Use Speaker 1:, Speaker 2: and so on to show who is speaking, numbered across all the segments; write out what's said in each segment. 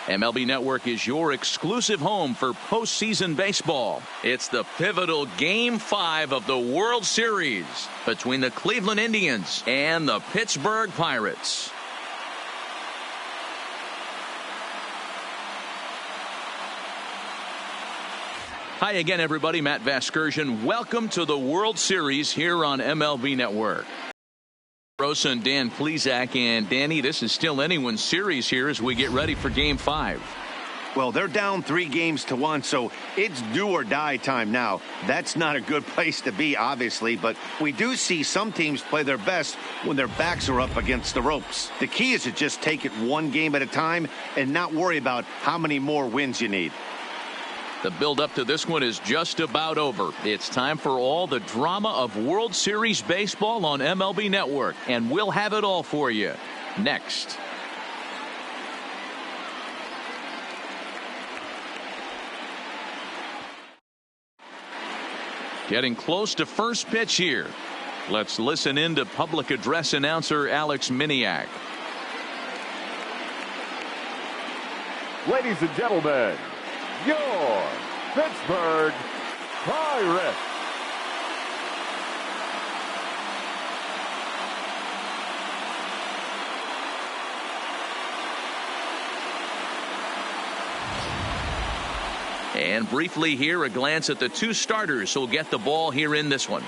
Speaker 1: MLB Network is your exclusive home for postseason baseball. It's the pivotal Game 5 of the World Series between the Cleveland Indians and the Pittsburgh Pirates. Hi again, everybody. Matt Vasgersian. Welcome to the World Series here on MLB Network. Rosa and Dan Plesac, and Danny, this is still anyone's series here as we get ready for Game 5.
Speaker 2: Well, they're down 3-1, so it's do or die time now. That's not a good place to be, obviously, but we do see some teams play their best when their backs are up against the ropes. The key is to just take it one game at a time and not worry about how many more wins you need.
Speaker 1: The build-up to this one is just about over. It's time for all the drama of World Series baseball on MLB Network, and we'll have it all for you next. Getting close to first pitch here. Let's listen in to public address announcer Alex Miniak.
Speaker 3: Ladies and gentlemen, your Pittsburgh Pirates.
Speaker 1: And briefly here, a glance at the two starters who'll get the ball here in this one.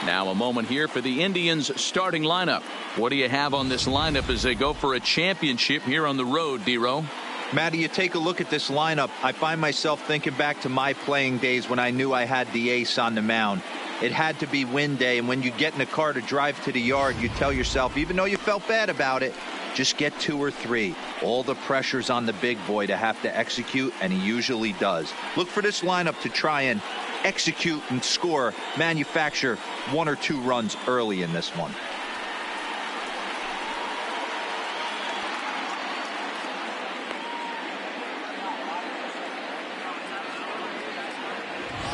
Speaker 1: Now a moment here for the Indians starting lineup. What do you have on this lineup as they go for a championship here on the road, D-Row?
Speaker 4: Matty, you take a look at this lineup. I find myself thinking back to my playing days when I knew I had the ace on the mound. It had to be win day, and when you get in a car to drive to the yard, you tell yourself, even though you felt bad about it, just get 2 or 3. All the pressure's on the big boy to have to execute, and he usually does. Look for this lineup to try and execute and score, manufacture 1 or 2 runs early in this one.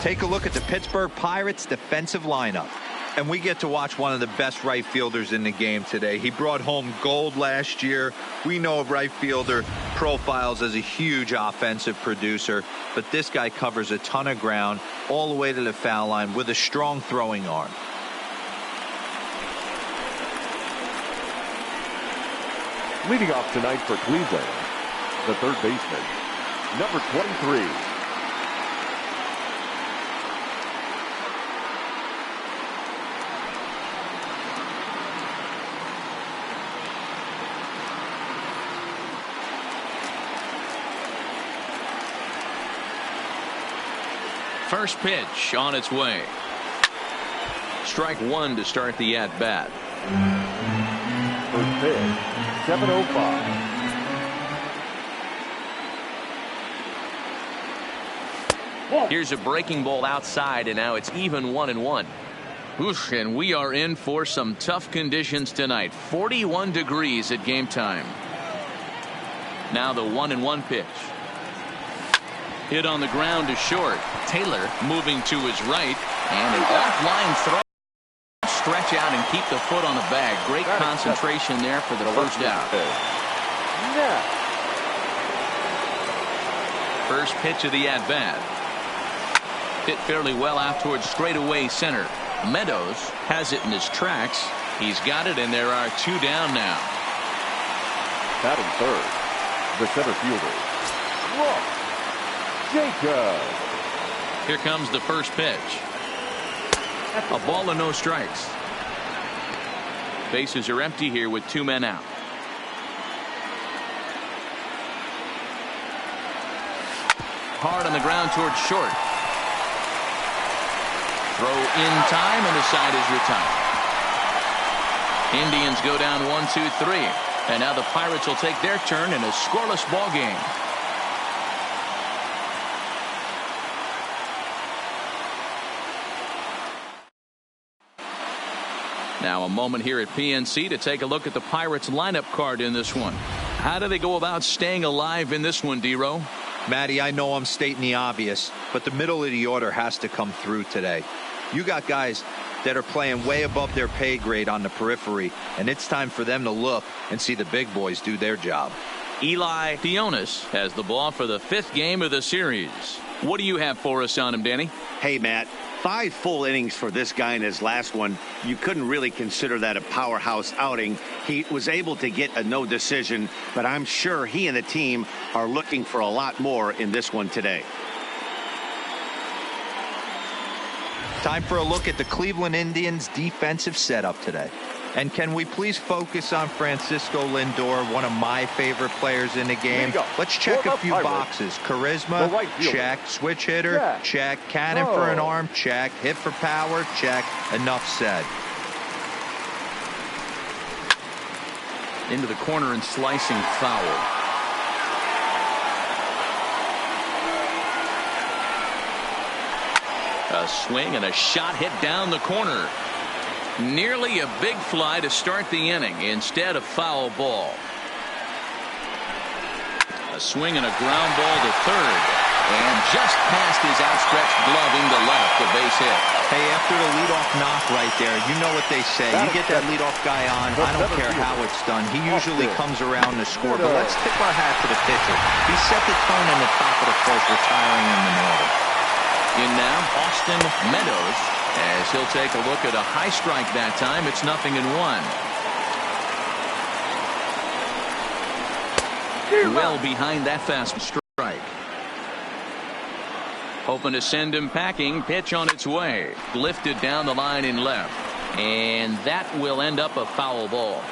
Speaker 4: Take a look at the Pittsburgh Pirates defensive lineup. And we get to watch one of the best right fielders in the game today. He brought home gold last year. We know a right fielder profiles as a huge offensive producer, but this guy covers a ton of ground all the way to the foul line with a strong throwing arm.
Speaker 3: Leading off tonight for Cleveland, the third baseman, number 23.
Speaker 1: First pitch on its way. Strike 1 to start the at-bat.
Speaker 3: First pitch, 7:05.
Speaker 1: Here's a breaking ball outside, and now it's even 1-1. Oof, and we are in for some tough conditions tonight. 41 degrees at game time. Now the 1-1 pitch. Hit on the ground to short. Taylor moving to his right, and an offline throw. Stretch out and keep the foot on the bag. Great concentration there for the first out. First pitch of the at-bat. Hit fairly well out towards straightaway center. Meadows has it in his tracks. He's got it, and there are 2 down now.
Speaker 3: Batting third, the center fielder, Ross Jacob.
Speaker 1: Here comes the first pitch. A ball and no strikes. Bases are empty here with 2 men out. Hard on the ground towards short. Throw in time, and the side is retired. Indians go down 1-2-3. And now the Pirates will take their turn in a scoreless ball game. Now a moment here at PNC to take a look at the Pirates lineup card in this one. How do they go about staying alive in this one, D-Row?
Speaker 4: Matty, I know I'm stating the obvious, but the middle of the order has to come through today. You got guys that are playing way above their pay grade on the periphery, and it's time for them to look and see the big boys do their job.
Speaker 1: Eli Theonis has the ball for the 5th game of the series. What do you have for us on him, Danny?
Speaker 2: Hey, Matt, 5 full innings for this guy in his last one. You couldn't really consider that a powerhouse outing. He was able to get a no decision, but I'm sure he and the team are looking for a lot more in this one today.
Speaker 4: Time for a look at the Cleveland Indians defensive setup today. And can we please focus on Francisco Lindor, one of my favorite players in the game? Let's check a few boxes. Charisma, check. Switch hitter, check. Cannon for an arm, check. Hit for power, check. Enough said.
Speaker 1: Into the corner and slicing foul. A swing and a shot hit down the corner. Nearly a big fly to start the inning instead of foul ball. A swing and a ground ball to third. And just past his outstretched glove into left, a base hit.
Speaker 4: Hey, after the leadoff knock right there, you know what they say. You get that leadoff guy on, I don't care how it's done. He usually comes around to score. But let's tip our hat to the pitcher. He set the tone in the top of the first, retiring in the middle.
Speaker 1: In now, Austin Meadows, as he'll take a look at a high strike that time. It's 0-1. Well behind that fast strike. Hoping to send him packing. Pitch on its way. Lifted down the line in left. And that will end up a foul ball.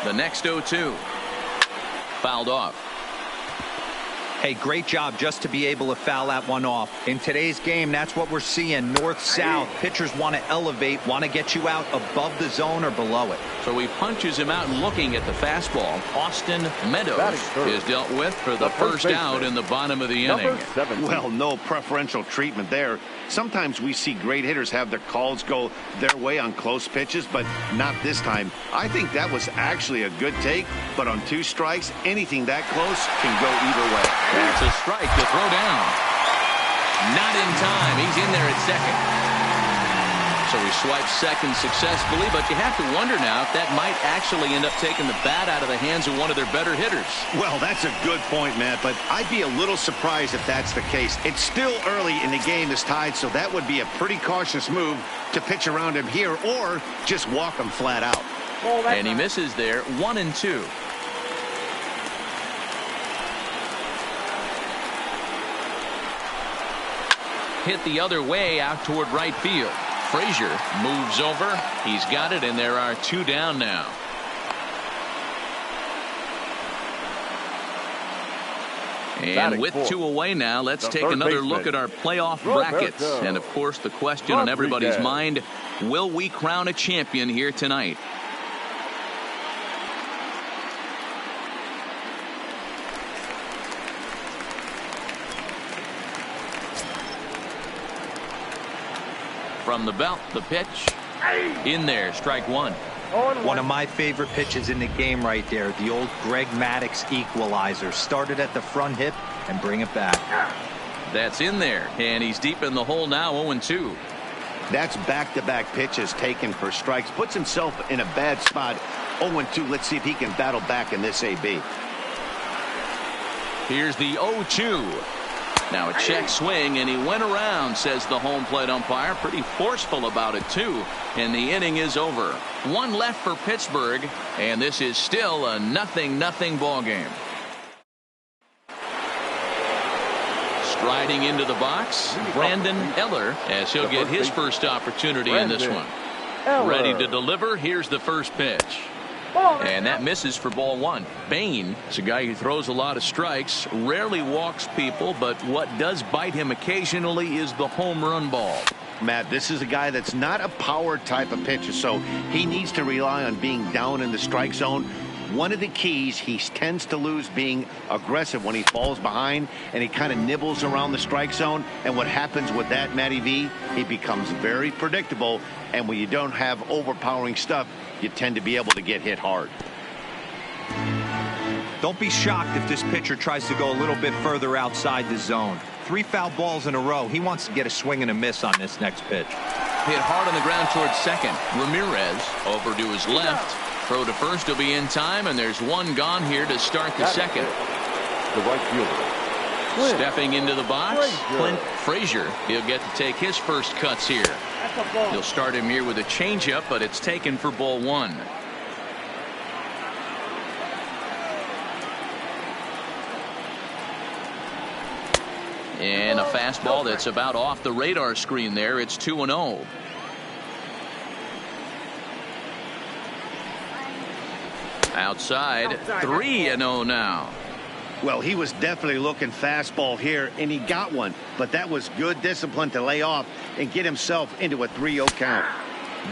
Speaker 1: The next 0-2. Fouled off.
Speaker 4: Hey, great job just to be able to foul that one off. In today's game, that's what we're seeing. North-south. Pitchers want to elevate, want to get you out above the zone or below it.
Speaker 1: So he punches him out looking at the fastball. Austin Meadows is dealt with for the first out in the bottom of the inning.
Speaker 2: Well, no preferential treatment there. Sometimes we see great hitters have their calls go their way on close pitches, but not this time. I think that was actually a good take, but on 2 strikes, anything that close can go either way.
Speaker 1: That's a strike to throw down. Not in time. He's in there at second. So he swipes second successfully, but you have to wonder now if that might actually end up taking the bat out of the hands of one of their better hitters.
Speaker 2: Well, that's a good point, Matt, but I'd be a little surprised if that's the case. It's still early in the game is tied, so that would be a pretty cautious move to pitch around him here or just walk him flat out.
Speaker 1: And he misses there. 1-2. Hit the other way out toward right field. Frazier moves over. He's got it, and there are 2 down now. And with 2 away now, let's take another look at our playoff brackets. And, of course, the question on everybody's mind, will we crown a champion here tonight? From the belt, the pitch. In there, strike 1.
Speaker 4: One of my favorite pitches in the game right there. The old Greg Maddux equalizer. Started at the front hip and bring it back.
Speaker 1: That's in there. And he's deep in the hole now, 0-2.
Speaker 2: That's back-to-back pitches taken for strikes. Puts himself in a bad spot. 0-2. Let's see if he can battle back in this AB.
Speaker 1: Here's the 0-2. Now a check swing, and he went around, says the home plate umpire. Pretty forceful about it, too. And the inning is over. 1 left for Pittsburgh, and this is still a 0-0 ball game. Striding into the box, Brandon Eller, as he'll get his first opportunity in this one. Ready to deliver. Here's the first pitch. And that misses for ball 1. Bain is a guy who throws a lot of strikes, rarely walks people, but what does bite him occasionally is the home run ball.
Speaker 2: Matt, this is a guy that's not a power type of pitcher, so he needs to rely on being down in the strike zone. One of the keys, he tends to lose being aggressive when he falls behind, and he kind of nibbles around the strike zone. And what happens with that, Matty V, he becomes very predictable, and when you don't have overpowering stuff, you tend to be able to get hit hard.
Speaker 4: Don't be shocked if this pitcher tries to go a little bit further outside the zone. 3 foul balls in a row. He wants to get a swing and a miss on this next pitch.
Speaker 1: hit hard on the ground towards second. Ramirez over to his left. Throw to first will be in time, and there's one gone here to start the second.
Speaker 3: The right fielder.
Speaker 1: Stepping into the box, Clint Frazier. He'll get to take his first cuts here. He'll start him here with a changeup, but it's taken for ball one. And a fastball that's about off the radar screen there. It's 2-0. Outside, 3-0 now.
Speaker 2: Well, he was definitely looking fastball here, and he got one. But that was good discipline to lay off and get himself into a 3-0 count.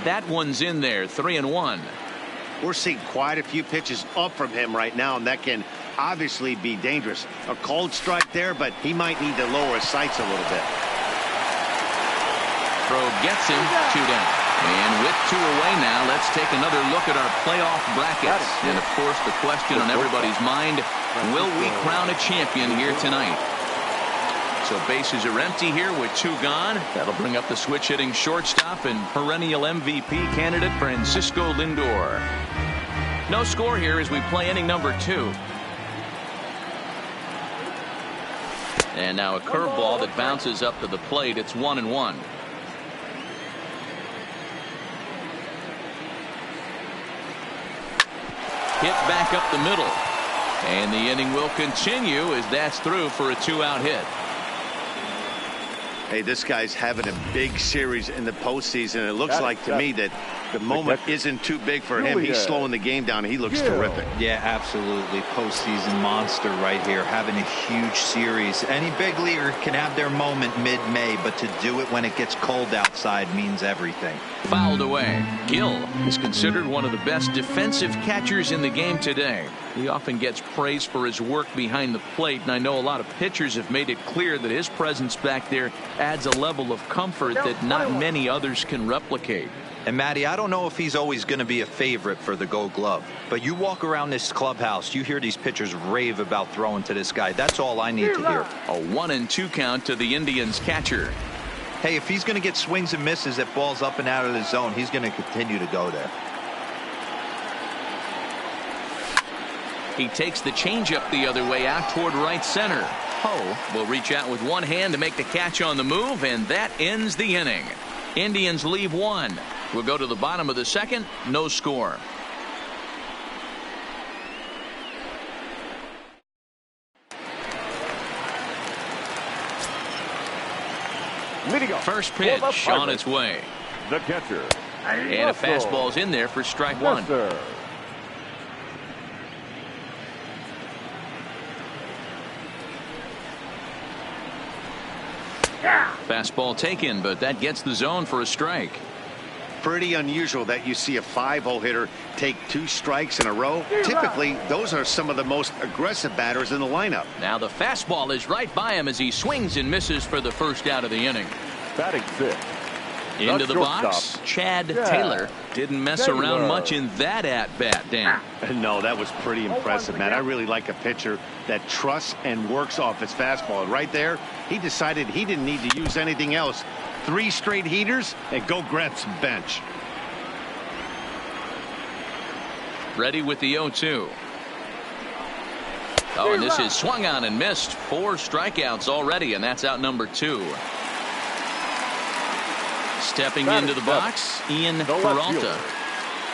Speaker 1: That one's in there, 3-1.
Speaker 2: We're seeing quite a few pitches up from him right now, and that can obviously be dangerous. A cold strike there, but he might need to lower his sights a little bit.
Speaker 1: Throw gets him, 2 down. And with 2 away now, let's take another look at our playoff brackets. And of course, the question on everybody's mind, will we crown a champion here tonight? So bases are empty here with 2 gone. That'll bring up the switch hitting shortstop and perennial MVP candidate Francisco Lindor. No score here as we play inning number 2. And now a curveball that bounces up to the plate. It's 1-1. Hit back up the middle. And the inning will continue as that's through for a 2-out hit.
Speaker 2: Hey, this guy's having a big series in the postseason. It looks like to me that the moment isn't too big for him. He's slowing the game down. He looks terrific.
Speaker 4: Yeah, absolutely. Postseason monster right here, having a huge series. Any big leaguer can have their moment mid-May, but to do it when it gets cold outside means everything.
Speaker 1: Fouled away. Gill is considered one of the best defensive catchers in the game today. He often gets praised for his work behind the plate, and I know a lot of pitchers have made it clear that his presence back there adds a level of comfort that not many others can replicate.
Speaker 4: And Matty, I don't know if he's always going to be a favorite for the Gold Glove, but you walk around this clubhouse, you hear these pitchers rave about throwing to this guy. That's all I need to hear.
Speaker 1: A 1-2 count to the Indians catcher.
Speaker 4: Hey, if he's going to get swings and misses at balls up and out of the zone, he's going to continue to go there.
Speaker 1: He takes the changeup the other way out toward right center. Ho will reach out with one hand to make the catch on the move, and that ends the inning. Indians leave 1. We'll go to the bottom of the second. No score. First pitch on its way.
Speaker 3: The catcher.
Speaker 1: And a fastball's in there for strike 1. Fastball taken, but that gets the zone for a strike.
Speaker 2: Pretty unusual that you see a 5-hole hitter take 2 strikes in a row. Typically, those are some of the most aggressive batters in the lineup.
Speaker 1: Now the fastball is right by him as he swings and misses for the first out of the inning.
Speaker 3: Batting 6th.
Speaker 1: Into the box, Chad Taylor didn't mess around much in that at-bat, Dan.
Speaker 2: No, that was pretty impressive, man. I really like a pitcher that trusts and works off his fastball. Right there, he decided he didn't need to use anything else. 3 straight heaters and go grab some bench.
Speaker 1: Ready with the 0-2. Oh, and this is swung on and missed. 4 strikeouts already, and that's out number 2. Stepping into the box, Ian Peralta.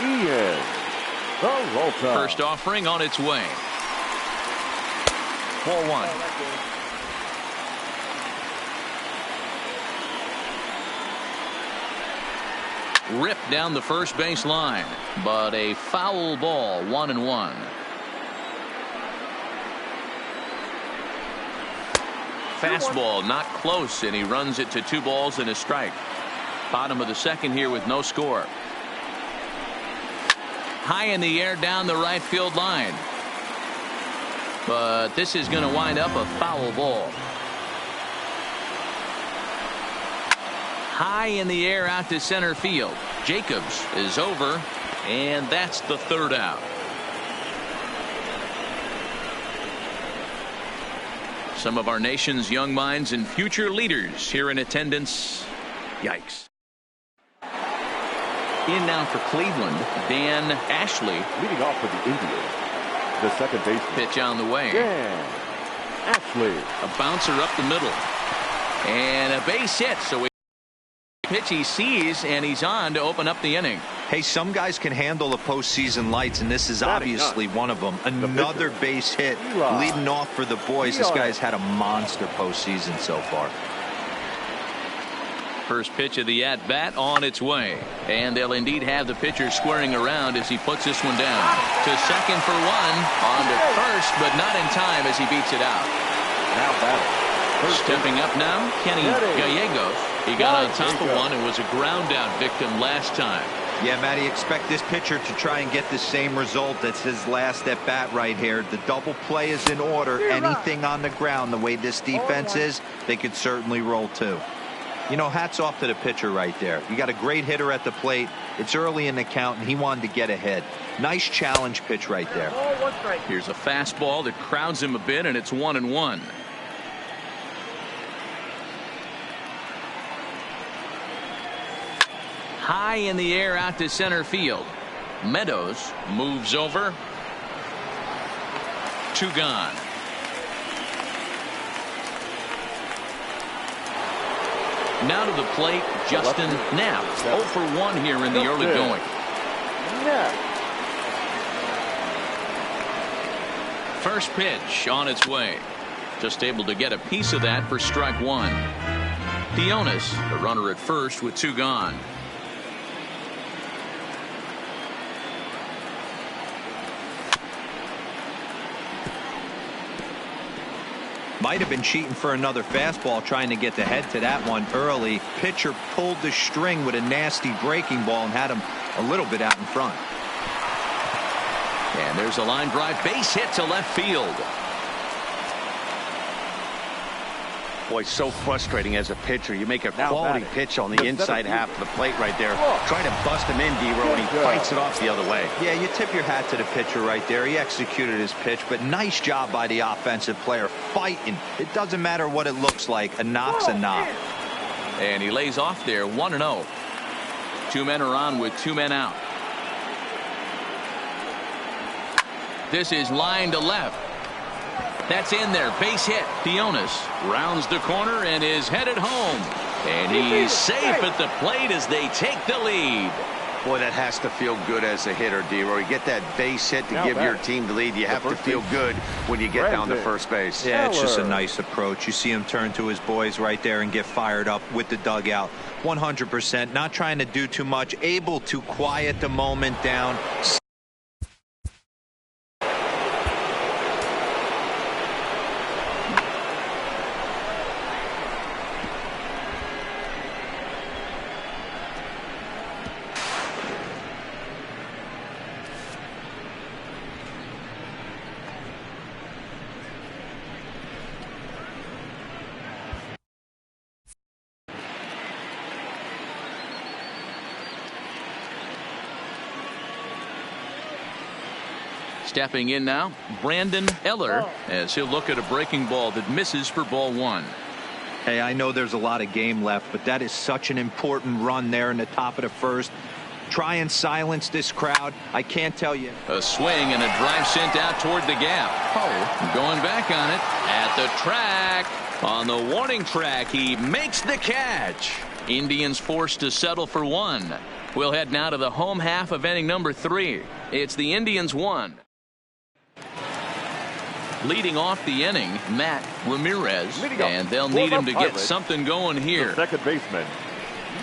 Speaker 3: Ian Peralta.
Speaker 1: First offering on its way. 4-1. Ripped down the first base line, but a foul ball, 1-1. Fastball not close, and he runs it to 2 balls and a strike. Bottom of the second here with no score. High in the air down the right field line. But this is going to wind up a foul ball. High in the air out to center field. Jacobs is over, and that's the 3rd out. Some of our nation's young minds and future leaders here in attendance. Yikes. In now for Cleveland, Dan Ashley.
Speaker 3: Leading off for the Indians, the second baseman.
Speaker 1: Pitch on the way.
Speaker 3: Dan Ashley.
Speaker 1: A bouncer up the middle. And a base hit. So a pitch he sees, and he's on to open up the inning.
Speaker 4: Hey, some guys can handle the postseason lights, and this is obviously one of them. Another base hit leading off for the boys. This guy's had a monster postseason so far.
Speaker 1: First pitch of the at-bat on its way. And they'll indeed have the pitcher squaring around as he puts this one down. To second for one. On to first, but not in time as he beats it out.
Speaker 3: Now batting.
Speaker 1: Stepping up now, Kenny Gallegos. He got on top of one and was a ground-out victim last time.
Speaker 4: Yeah, Matty, expect this pitcher to try and get the same result as his last at-bat right here. The double play is in order. Anything on the ground, the way this defense is, they could certainly roll too. You know, hats off to the pitcher right there. You got a great hitter at the plate. It's early in the count, and he wanted to get ahead. Nice challenge pitch right there.
Speaker 1: Here's a fastball that crowds him a bit, and it's 1-1. High in the air out to center field. Meadows moves over. 2 gone. Now to the plate, Justin Knapp. 0 for 1 here in the early going. First pitch on its way. Just able to get a piece of that for strike 1. Dionis, the runner at first with 2 gone.
Speaker 4: Might have been cheating for another fastball, trying to get the head to that one early. Pitcher pulled the string with a nasty breaking ball and had him a little bit out in front.
Speaker 1: And there's a line drive base hit to left field.
Speaker 2: Boy, so frustrating as a pitcher. You make a quality pitch on the inside half of the plate right there. Try to bust him in, D-Row, and he fights it off the other way.
Speaker 4: Yeah, you tip your hat to the pitcher right there. He executed his pitch, but nice job by the offensive player fighting. It doesn't matter what it looks like. A knock's a knock.
Speaker 1: And he lays off there, 1-0. 2 men are on with 2 men out. This is line to left. That's in there. Base hit. Dionis rounds the corner and is headed home. And he's safe at the plate as they take the lead.
Speaker 2: Boy, that has to feel good as a hitter, D-Roy. You get that base hit to give your team the lead. You have to feel good when you get down to first base.
Speaker 4: Yeah, it's just a nice approach. You see him turn to his boys right there and get fired up with the dugout. 100%. Not trying to do too much. Able to quiet the moment down.
Speaker 1: Stepping in now, Brandon Eller, as he'll look at a breaking ball that misses for ball 1.
Speaker 4: Hey, I know there's a lot of game left, but that is such an important run there in the top of the first. Try and silence this crowd. I can't tell you.
Speaker 1: A swing and a drive sent out toward the gap. Oh, going back on it at the track. On the warning track, he makes the catch. Indians forced to settle for 1. We'll head now to the home half of inning number 3. It's the Indians 1. Leading off the inning, Matt Ramirez, and they'll need him to get something going here.
Speaker 3: The second baseman,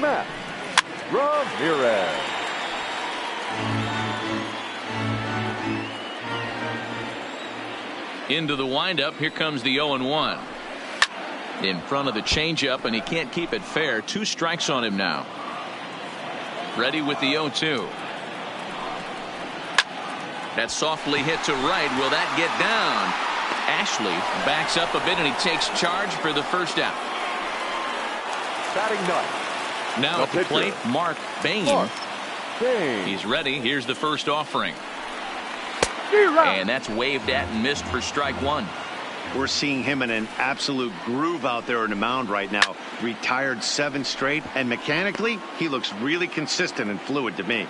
Speaker 3: Matt Ramirez.
Speaker 1: Into the windup, here comes the 0-1. In front of the changeup, and he can't keep it fair. 2 strikes on him now. Ready with the 0-2. That's softly hit to right. Will that get down? Ashley backs up a bit and he takes charge for the first out.
Speaker 3: Batting ninth.
Speaker 1: Now at the plate, Mark Bain. He's ready. Here's the first offering. And that's waved at and missed for strike 1.
Speaker 2: We're seeing him in an absolute groove out there in the mound right now. Retired 7 straight, and mechanically, he looks really consistent and fluid to me.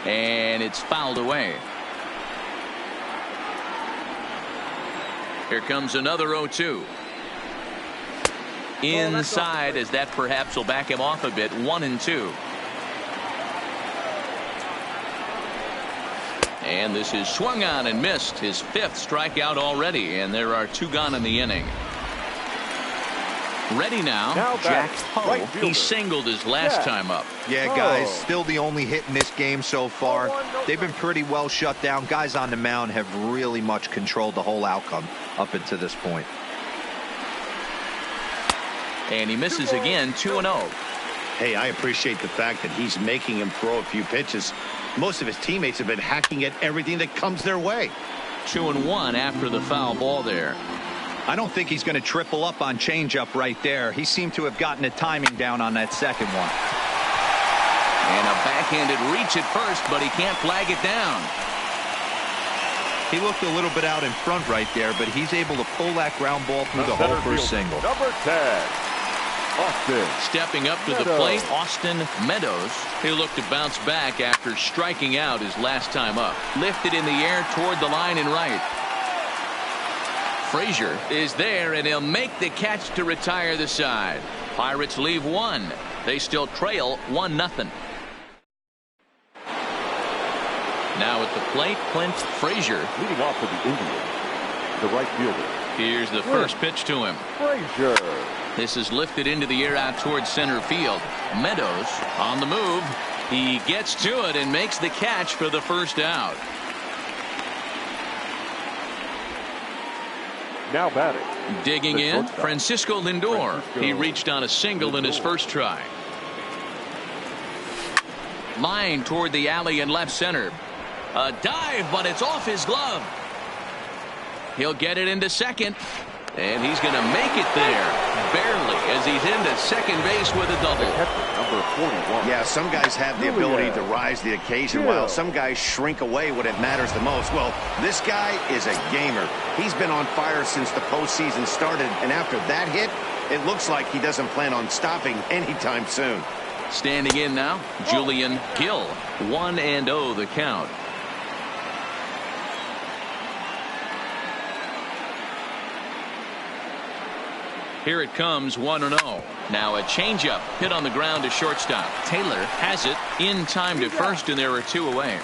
Speaker 1: And it's fouled away. Here comes another 0-2. Inside, as that perhaps will back him off a bit. 1-2. And this is swung on and missed. His 5th strikeout already, and there are 2 gone in the inning. Ready now Jack Poe. Right, he singled his last time up.
Speaker 4: Yeah, guys, still the only hit in this game so far. They've been pretty well shut down. Guys on the mound have really much controlled the whole outcome up until this point.
Speaker 1: And he misses again. 2-0.
Speaker 2: Hey, I appreciate the fact that he's making him throw a few pitches. Most of his teammates have been hacking at everything that comes their way.
Speaker 1: 2-1 after the foul ball there.
Speaker 4: I don't think he's going to triple up on changeup right there. He seemed to have gotten the timing down on that second one.
Speaker 1: And a backhanded reach at first, but he can't flag it down.
Speaker 4: He looked a little bit out in front right there, but he's able to pull that ground ball through the hole for a single.
Speaker 3: Number 10. Austin
Speaker 1: stepping up to the plate, Austin Meadows. He'll look to bounce back after striking out his last time up. Lifted in the air toward the line and right. Frazier is there, and he'll make the catch to retire the side. Pirates leave 1. They still trail 1-0. Now at the plate, Clint Frazier.
Speaker 3: Leading off for the Indians, the right fielder.
Speaker 1: Here's the first pitch to him.
Speaker 3: Frazier.
Speaker 1: This is lifted into the air out towards center field. Meadows on the move. He gets to it and makes the catch for the first out.
Speaker 3: Now batting.
Speaker 1: Digging in, Francisco Lindor. He reached on a single in his first try. Line toward the alley in left center. A dive, but it's off his glove. He'll get it into second. And he's going to make it there. Barely, as he's into second base with a double.
Speaker 3: Number 41.
Speaker 2: Yeah, some guys have the ability to rise the occasion, while some guys shrink away when it matters the most. Well, this guy is a gamer. He's been on fire since the postseason started, and after that hit, it looks like he doesn't plan on stopping anytime soon.
Speaker 1: Standing in now, Julian Gill. 1-0 the count. Here it comes, 1-0. Now a changeup hit on the ground to shortstop. Taylor has it in time to first, and there are 2 away.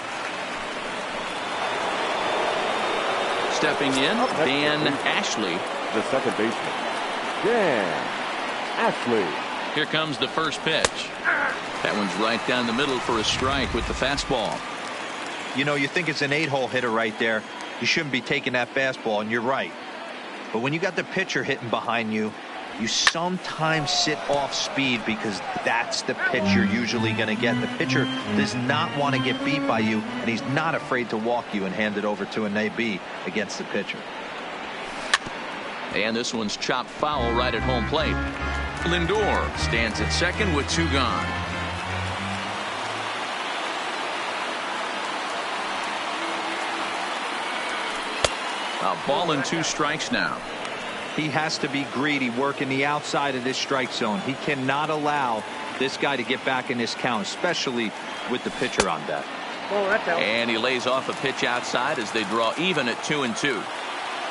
Speaker 1: Stepping in, Dan Ashley.
Speaker 3: The second baseman, Dan Ashley.
Speaker 1: Here comes the first pitch. That one's right down the middle for a strike with the fastball.
Speaker 4: You know, you think it's an 8-hole hitter right there. You shouldn't be taking that fastball, and you're right. But when you got the pitcher hitting behind you, you sometimes sit off speed because that's the pitch you're usually going to get. The pitcher does not want to get beat by you, and he's not afraid to walk you and hand it over to an AB against the pitcher.
Speaker 1: And this one's chopped foul right at home plate. Lindor stands at second with 2 gone. A ball and 2 strikes now.
Speaker 4: He has to be greedy, working the outside of this strike zone. He cannot allow this guy to get back in this count, especially with the pitcher on deck.
Speaker 1: And he lays off a pitch outside as they draw even at 2-2.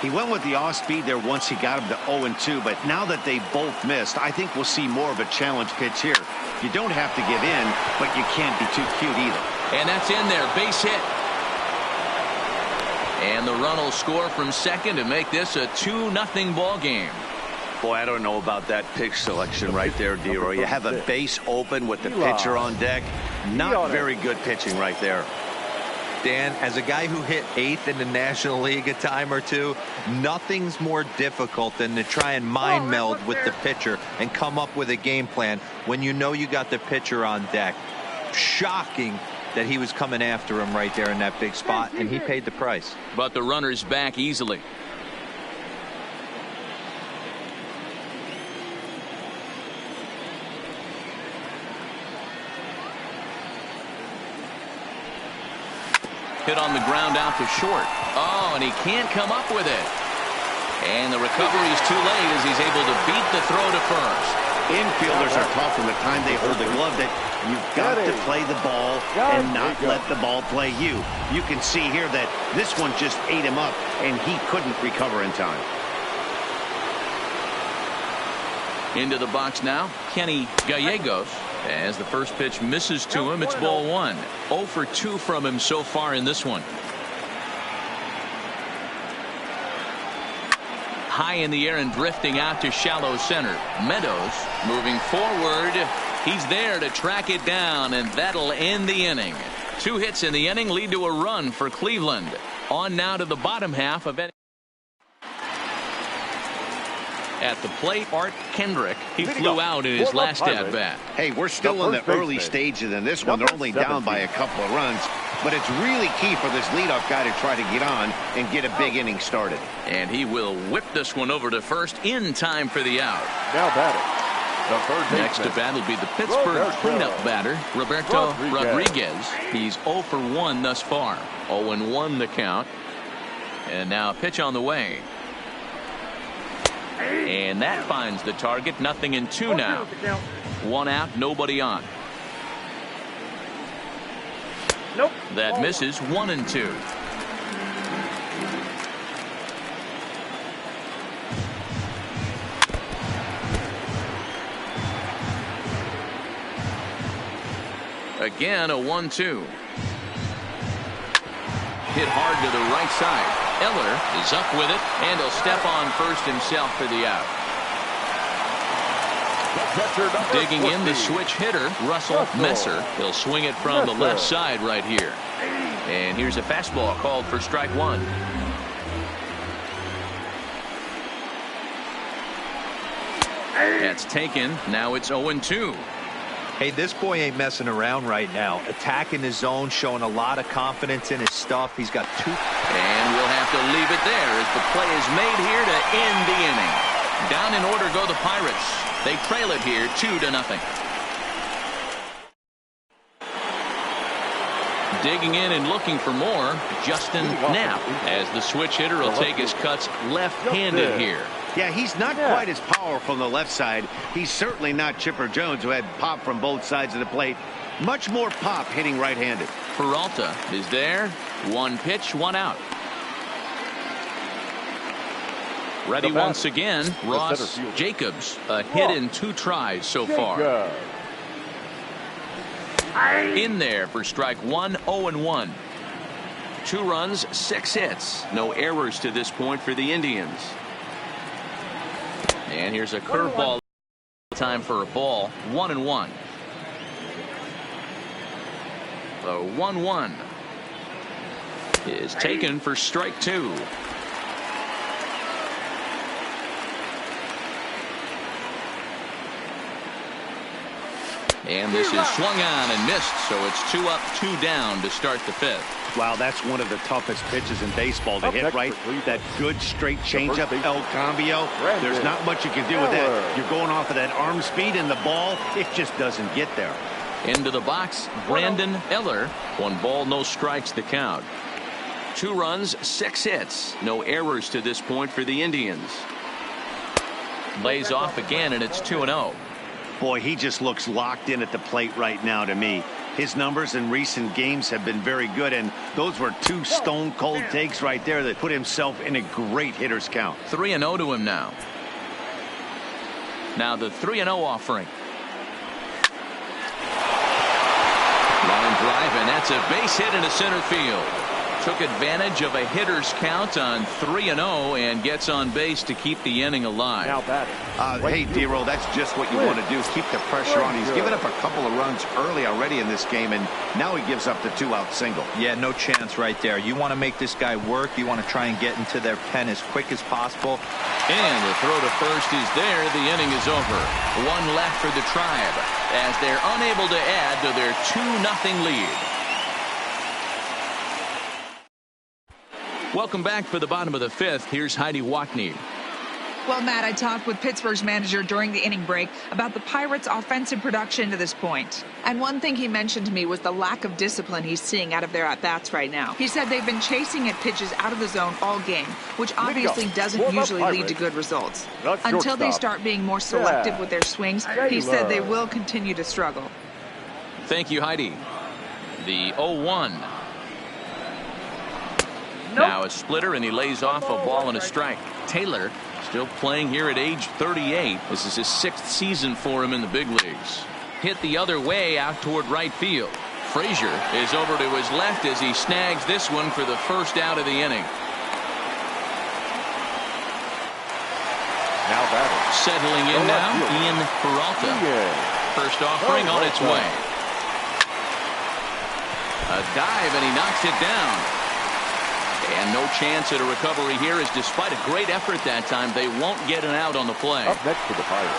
Speaker 2: He went with the off speed there once he got him to 0-2, but now that they both missed, I think we'll see more of a challenge pitch here. You don't have to give in, but you can't be too cute either.
Speaker 1: And that's in there, base hit. And the run will score from second to make this a 2-0 ball game.
Speaker 2: Boy, I don't know about that pitch selection right there, D-Roy. You have a base open with the pitcher on deck. Not very good pitching right there.
Speaker 4: Dan, as a guy who hit 8th in the National League a time or two, nothing's more difficult than to try and mind meld with the pitcher and come up with a game plan when you know you got the pitcher on deck. Shocking that he was coming after him right there in that big spot, and he paid the price.
Speaker 1: But the runner's back easily. Hit on the ground out to short. Oh, and he can't come up with it. And the recovery is too late as he's able to beat the throw to first.
Speaker 2: Infielders are taught from the time they hold the glove that you've got to play the ball and not let the ball play you. You can see here that this one just ate him up, and he couldn't recover in time.
Speaker 1: Into the box now, Kenny Gallegos. As the first pitch misses to him, it's ball one. 0 for 2 from him so far in this one. High in the air and drifting out to shallow center. Meadows moving forward. He's there to track it down, and that'll end the inning. 2 hits in the inning lead to a run for Cleveland. On now to the bottom half of it. At the plate, Art Kendrick. He flew out in his last at-bat.
Speaker 2: Hey, we're still in the early stages in this one. They're only down by a couple of runs. But it's really key for this leadoff guy to try to get on and get a big inning started.
Speaker 1: And he will whip this one over to first in time for the out.
Speaker 3: Now batting, the third baseman.
Speaker 1: Next to bat will be the Pittsburgh cleanup batter, Roberto Rodriguez. He's 0 for 1 thus far. 0-1 the count. And now a pitch on the way. And that finds the target. 0-2 now. 1 out, nobody on.
Speaker 5: Nope.
Speaker 1: That misses. 1-2. Again, a 1-2. Hit hard to the right side. Eller is up with it, and he'll step on first himself for the out. Digging in the switch hitter, Russell Messer. He'll swing it from the left side right here. And here's a fastball called for strike 1. That's taken. Now it's 0-2.
Speaker 4: Hey, this boy ain't messing around right now. Attacking his zone, showing a lot of confidence in his stuff. He's got 2.
Speaker 1: And we'll have to leave it there as the play is made here to end the inning. Down in order go the Pirates. They trail it here 2-0. Digging in and looking for more, Justin Knapp, as the switch hitter will take his cuts left-handed here.
Speaker 2: Yeah, he's not quite as powerful on the left side. He's certainly not Chipper Jones, who had pop from both sides of the plate. Much more pop hitting right-handed.
Speaker 1: Peralta is there. 1 pitch, 1 out. Ready once again, Ross Jacobs. A hit in 2 tries so far. In there for strike 1, 0-1. 2 runs, 6 hits. No errors to this point for the Indians. And here's a curveball. Time for a ball. 1-1. The 1-1 is taken for strike 2. And this is swung on and missed, so it's 2 up, 2 down to start the 5th.
Speaker 2: Wow, that's one of the toughest pitches in baseball to hit, right? That good straight changeup, El Cambio. There's not much you can do with that. You're going off of that arm speed, and the ball, it just doesn't get there.
Speaker 1: Into the box, Brandon Eller. 1 ball, no strikes the count. 2 runs, 6 hits. No errors to this point for the Indians. Lays off again, and it's 2-0.
Speaker 2: Boy, he just looks locked in at the plate right now to me. His numbers in recent games have been very good, and those were 2 stone-cold takes right there that put himself in a great hitter's count.
Speaker 1: 3-0 to him now. Now the 3-0 offering. Line drive, and that's a base hit into center field. Took advantage of a hitter's count on 3-0 and gets on base to keep the inning alive.
Speaker 3: Now batting.
Speaker 2: Hey, Dero, that's just what you want to do. Keep the pressure on. He's given up a couple of runs early already in this game, and now he gives up the 2-out single.
Speaker 4: Yeah, no chance right there. You want to make this guy work. You want to try and get into their pen as quick as possible.
Speaker 1: And the throw to first is there. The inning is over. 1 left for the Tribe as they're unable to add to their 2-0 lead. Welcome back for the bottom of the 5th. Here's Heidi Watney.
Speaker 5: Well, Matt, I talked with Pittsburgh's manager during the inning break about the Pirates' offensive production to this point. And one thing he mentioned to me was the lack of discipline he's seeing out of their at-bats right now. He said they've been chasing at pitches out of the zone all game, which obviously doesn't usually lead to good results. Until they start being more selective with their swings, he said they will continue to struggle.
Speaker 1: Thank you, Heidi. The 0-1. Now a splitter, and he lays off a ball and a strike. Taylor still playing here at age 38. This is his 6th season for him in the big leagues. Hit the other way out toward right field. Frazier is over to his left as he snags this one for the first out of the inning.
Speaker 3: Now batting.
Speaker 1: Settling in now, Ian Peralta. First offering on its way. A dive, and he knocks it down. And no chance at a recovery here, as despite a great effort that time, they won't get an out on the play.
Speaker 3: Up next for the Pirates.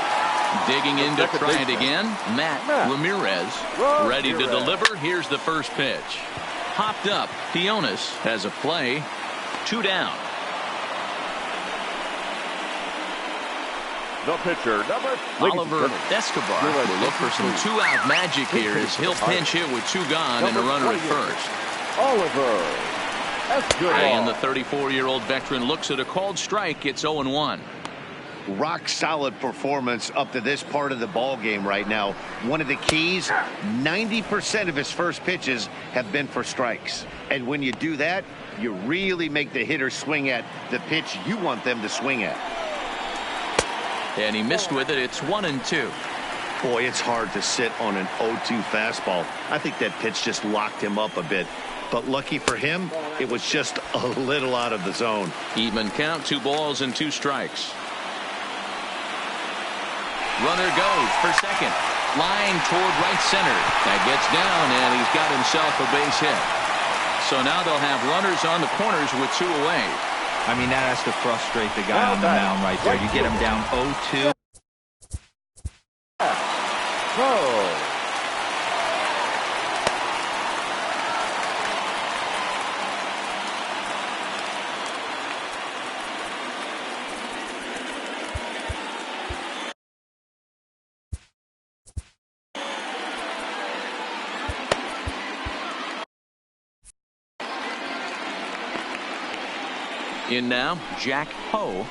Speaker 1: Digging in to try it again, Matt Ramirez. Ready to deliver. Here's the first pitch. Hopped up. Pionis has a play. 2 down.
Speaker 3: The pitcher,
Speaker 1: Oliver Escobar will look for some 2-out magic here as he'll pinch hit with 2 gone and a runner at first.
Speaker 3: Oliver Escobar.
Speaker 1: And the 34-year-old veteran looks at a called strike. It's 0-1.
Speaker 2: Rock solid performance up to this part of the ball game right now. One of the keys, 90% of his first pitches have been for strikes. And when you do that, you really make the hitter swing at the pitch you want them to swing at.
Speaker 1: And he missed with it. It's 1-2.
Speaker 2: Boy, it's hard to sit on an 0-2 fastball. I think that pitch just locked him up a bit. But lucky for him, it was just a little out of the zone.
Speaker 1: Even count, 2 balls and 2 strikes. Runner goes for second. Line toward right center. That gets down, and he's got himself a base hit. So now they'll have runners on the corners with 2 away.
Speaker 4: I mean, that has to frustrate the guy on the mound right there. You get him down 0-2.
Speaker 1: In now, Jack Ho. On a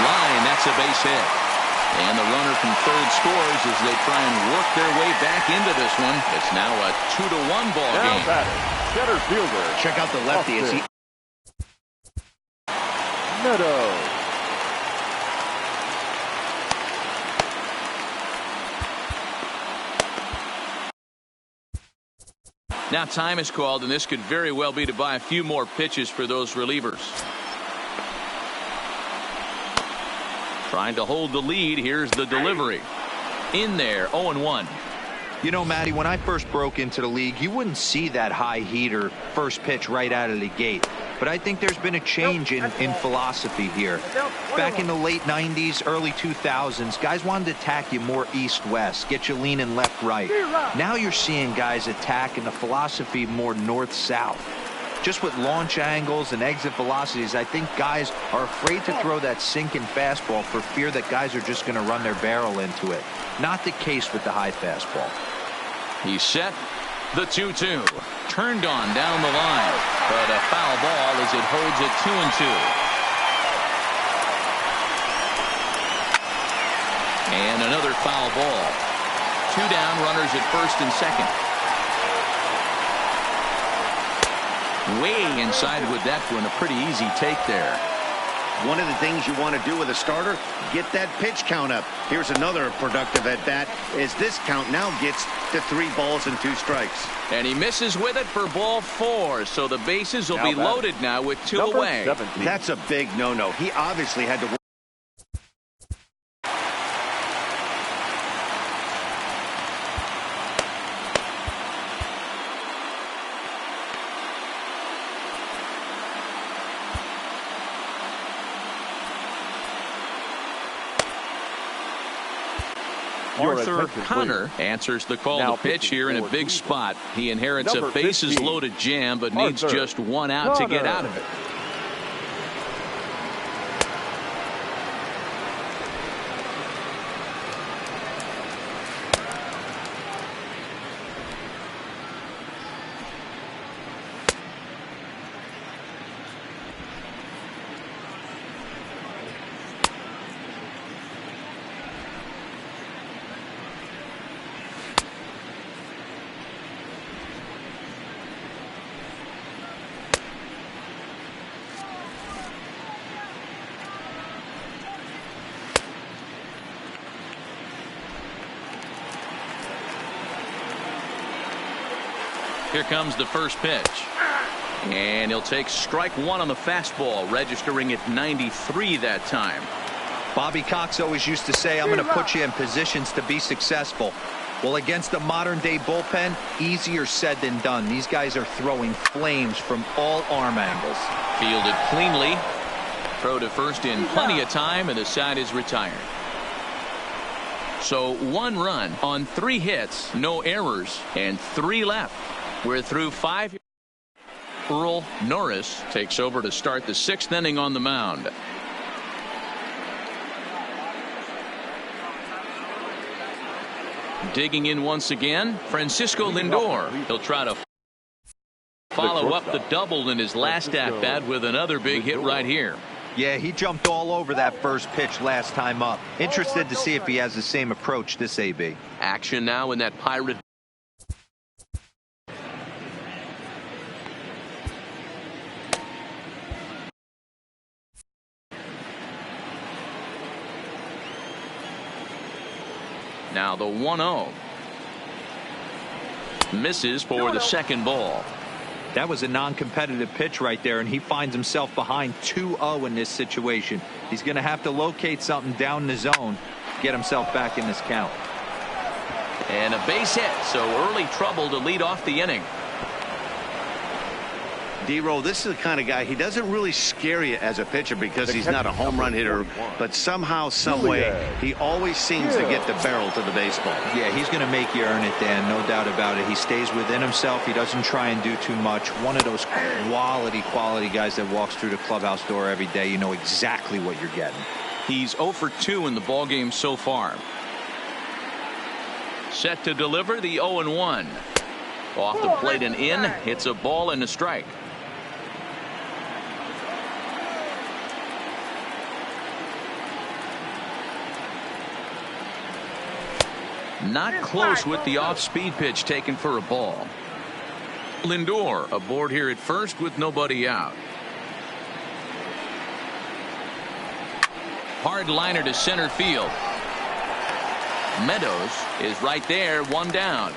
Speaker 1: line, that's a base hit. And the runner from third scores as they try and work their way back into this one. It's now a 2-1 ball game.
Speaker 3: Center fielder.
Speaker 2: Check out the lefty as he...
Speaker 3: Meadows.
Speaker 1: Now time is called, and this could very well be to buy a few more pitches for those relievers. Trying to hold the lead. Here's the delivery. In there, 0-1.
Speaker 4: You know, Matty, when I first broke into the league, you wouldn't see that high heater first pitch right out of the gate. But I think there's been a change in philosophy here. Back in the late 90s, early 2000s, guys wanted to attack you more east-west, get you leaning left-right. Now you're seeing guys attack in the philosophy more north-south. Just with launch angles and exit velocities, I think guys are afraid to throw that sinking fastball for fear that guys are just going to run their barrel into it. Not the case with the high fastball.
Speaker 1: He's set. The 2-2. Turned on down the line. But a foul ball as it holds it 2-2. And another foul ball. 2 down, runners at first and second. Way inside with that one. A pretty easy take there.
Speaker 2: One of the things you want to do with a starter, get that pitch count up. Here's another productive at-bat as this count now gets to 3 balls and 2 strikes.
Speaker 1: And he misses with it for ball 4. So the bases will be loaded now with 2 away.
Speaker 3: 17.
Speaker 2: That's a big no-no. He obviously had to...
Speaker 1: Arthur Connor answers the call to pitch here in a big spot. He inherits a bases-loaded jam, but needs just 1 out to get out of it. Here comes the first pitch. And he'll take strike one on the fastball, registering at 93 that time.
Speaker 4: Bobby Cox always used to say, I'm going to put you in positions to be successful. Well, against a modern-day bullpen, easier said than done. These guys are throwing flames from all arm angles.
Speaker 1: Fielded cleanly. Throw to first in plenty of time, and the side is retired. So 1 run on 3 hits, no errors, and 3 left. We're through 5. Earl Norris takes over to start the 6th inning on the mound. Digging in once again, Francisco Lindor. He'll try to follow up the double in his last at-bat with another big hit right here.
Speaker 4: Yeah, he jumped all over that first pitch last time up. Interested to see if he has the same approach this AB.
Speaker 1: Action now in that Pirate. Now the 1-0. Misses for the second ball.
Speaker 4: That was a non-competitive pitch right there, and he finds himself behind 2-0 in this situation. He's going to have to locate something down in the zone, get himself back in this count.
Speaker 1: And a base hit, so early trouble to lead off the inning.
Speaker 2: D-Roll, this is the kind of guy, he doesn't really scare you as a pitcher because he's not a home run hitter, but somehow, some way, he always seems to get the barrel to the baseball.
Speaker 4: Yeah, he's going to make you earn it, Dan, no doubt about it. He stays within himself. He doesn't try and do too much. One of those quality guys that walks through the clubhouse door every day. You know exactly what you're getting.
Speaker 1: He's 0 for 2 in the ballgame so far. Set to deliver the 0-1. Off the plate and in. It's a ball and a strike. Not close with the off-speed pitch taken for a ball. Lindor aboard here at first with nobody out. Hard liner to center field. Meadows is right there, 1 down.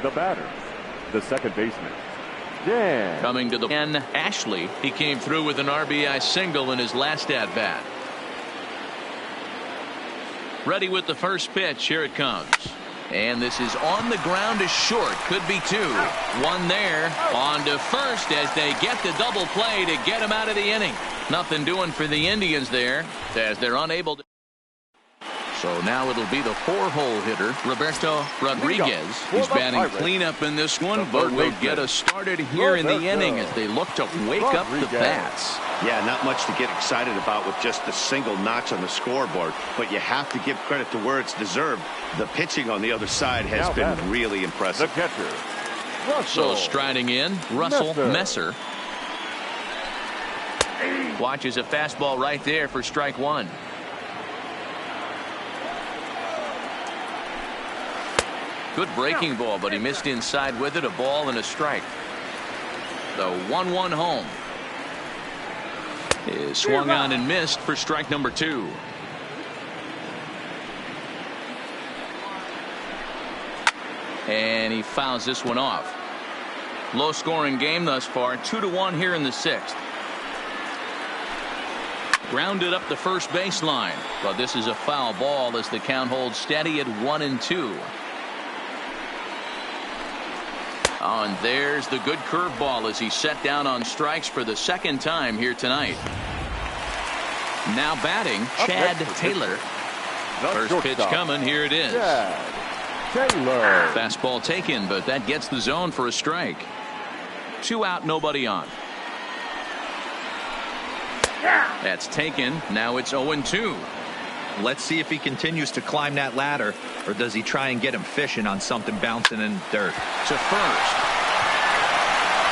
Speaker 3: The batter, the second baseman, Dan.
Speaker 1: Coming to the end, Ashley. He came through with an RBI single in his last at-bat. Ready with the first pitch. Here it comes. And this is on the ground is short. Could be 2. 1 there. On to first as they get the double play to get him out of the inning. Nothing doing for the Indians there as they're unable to. So now it'll be the 4-hole hitter, Roberto Rodriguez. He's batting cleanup in this one, but will get us started here in the inning as they look to wake up the bats.
Speaker 2: Yeah, not much to get excited about with just a single notch on the scoreboard, but you have to give credit to where it's deserved. The pitching on the other side has been really impressive.
Speaker 3: The catcher,
Speaker 1: So striding in, Russell Messer. Watches a fastball right there for strike 1. Good breaking ball, but he missed inside with it. A ball and a strike. The 1-1 home is swung on and missed for strike number 2. And he fouls this one off. Low scoring game thus far. 2-1 here in the 6th. Grounded up the first baseline, but this is a foul ball as the count holds steady at 1-2. Oh, and there's the good curveball as he's set down on strikes for the second time here tonight. Now batting, Chad Taylor. First pitch coming. Here it is.
Speaker 3: Taylor.
Speaker 1: Fastball taken, but that gets the zone for a strike. 2 out, nobody on. That's taken. Now it's 0-2.
Speaker 4: Let's see if he continues to climb that ladder, or does he try and get him fishing on something bouncing in the dirt.
Speaker 1: To first.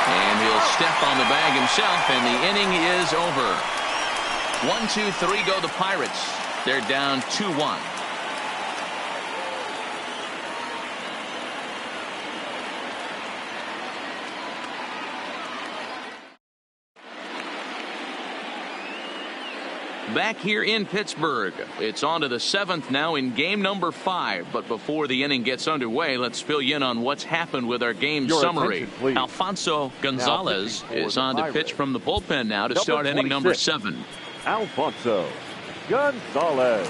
Speaker 1: And he'll step on the bag himself, and the inning is over. 1-2-3 go the Pirates. They're down 2-1. Back here in Pittsburgh, it's on to the 7th now in game number 5. But before the inning gets underway, let's fill you in on what's happened with our game summary. Alfonso Gonzalez is on to pitch from the bullpen now to start inning number 7.
Speaker 3: Alfonso Gonzalez.